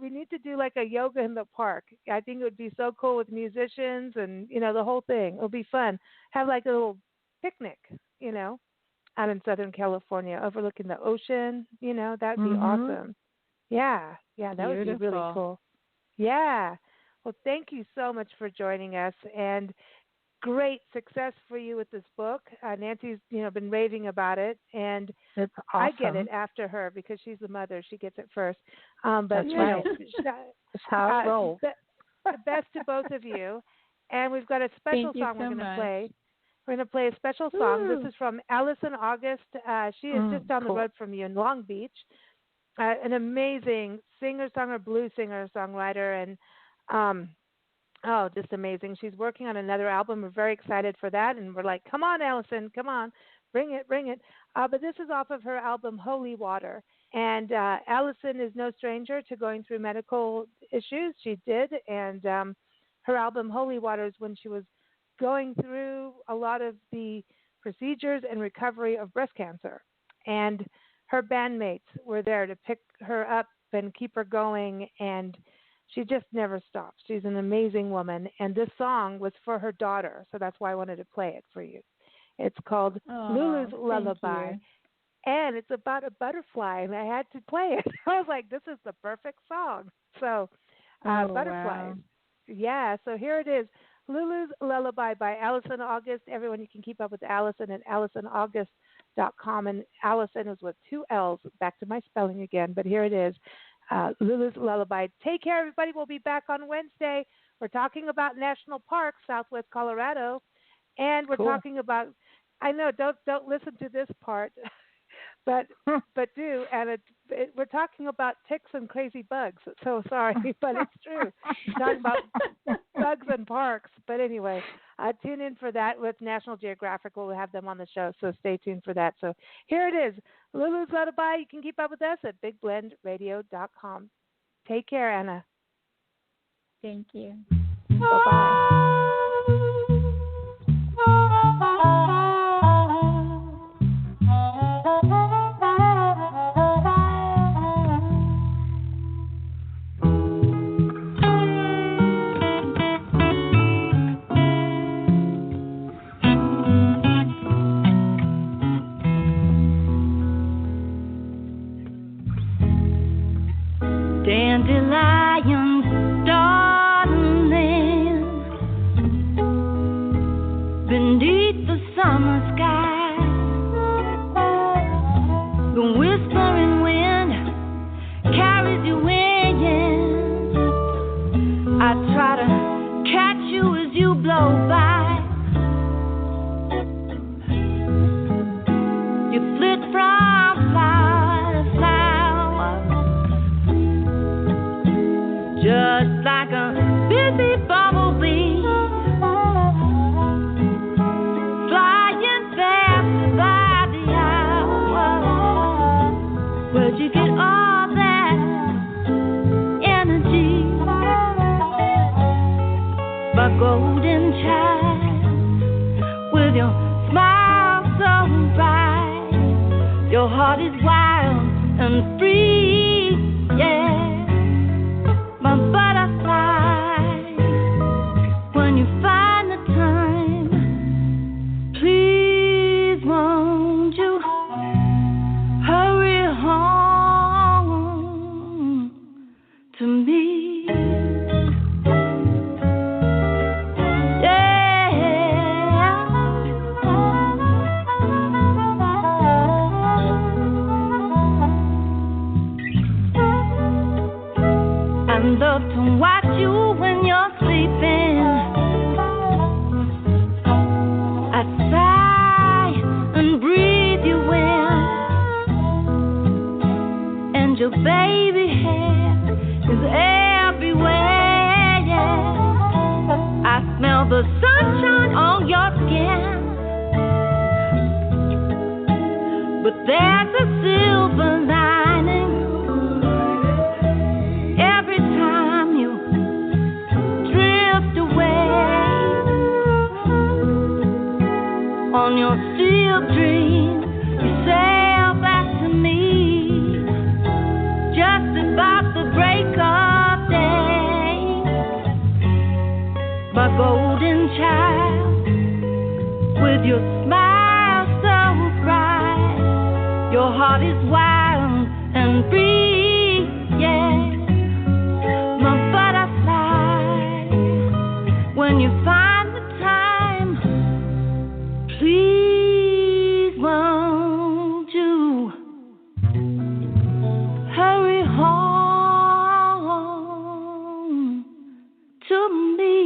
need to do like a yoga in the park. I think it would be so cool with musicians and, the whole thing. It'll be fun. Have like a little picnic, out in Southern California overlooking the ocean. That'd be awesome. Yeah, that would be really cool. Yeah. Well, thank you so much for joining us, and great success for you with this book. Nancy's, been raving about it, and it's awesome. I get it after her because she's the mother. She gets it first. But that's right. That's how it rolls. The best to both of you. And we've got a special song we're going to play. We're going to play a special song. This is from Allison August. She is just down the road from you in Long Beach. An amazing singer-songwriter, blues singer-songwriter, and just amazing. She's working on another album. We're very excited for that, and we're like, come on, Allison, come on, bring it. But this is off of her album, Holy Water, and Allison is no stranger to going through medical issues. She did, and her album, Holy Water, is when she was going through a lot of the procedures and recovery of breast cancer, and her bandmates were there to pick her up and keep her going, and she just never stops. She's an amazing woman, and this song was for her daughter, so that's why I wanted to play it for you. It's called Lulu's Lullaby, and it's about a butterfly, and I had to play it. I was like, this is the perfect song. So, butterflies. Wow. Yeah, so here it is, Lulu's Lullaby by Allison August. Everyone, you can keep up with Allison at AllisonAugust.com, and Allison is with 2 L's. Back to my spelling again, but here it is, Lulu's Lullaby. Take care, everybody. We'll be back on Wednesday. We're talking about national parks, Southwest Colorado, and we're talking about, I know, don't listen to this part, but do, and we're talking about ticks and crazy bugs. So sorry, but it's true. We're talking about bugs and parks. But anyway, tune in for that with National Geographic. We'll have them on the show, so stay tuned for that. So here it is, Lulu's Lullaby. You can keep up with us at BigBlendRadio.com. Take care, Anna. Thank you. Bye-bye. Dandelions darling beneath the summer sky. The whispering wind carries you in. I try to catch you as you blow by. You flit from flower to flower, just like a busy bumblebee, flying fast by the hour. Where'd you get all that energy? My golden child, with your smile so bright, your heart is wild and free, yeah. My butterfly, when you find the time, please won't you hurry home to me? I love to watch you when you're sleeping. I sigh and breathe you in, and your baby hair is everywhere, yeah. I smell the sunshine on your skin, but there's a silver lining. On your steel dreams, you sail back to me, just about the break of day. My golden child, with your smile so bright, your heart is wild and free, yeah. My butterfly, when you find the time, please won't you hurry home to me?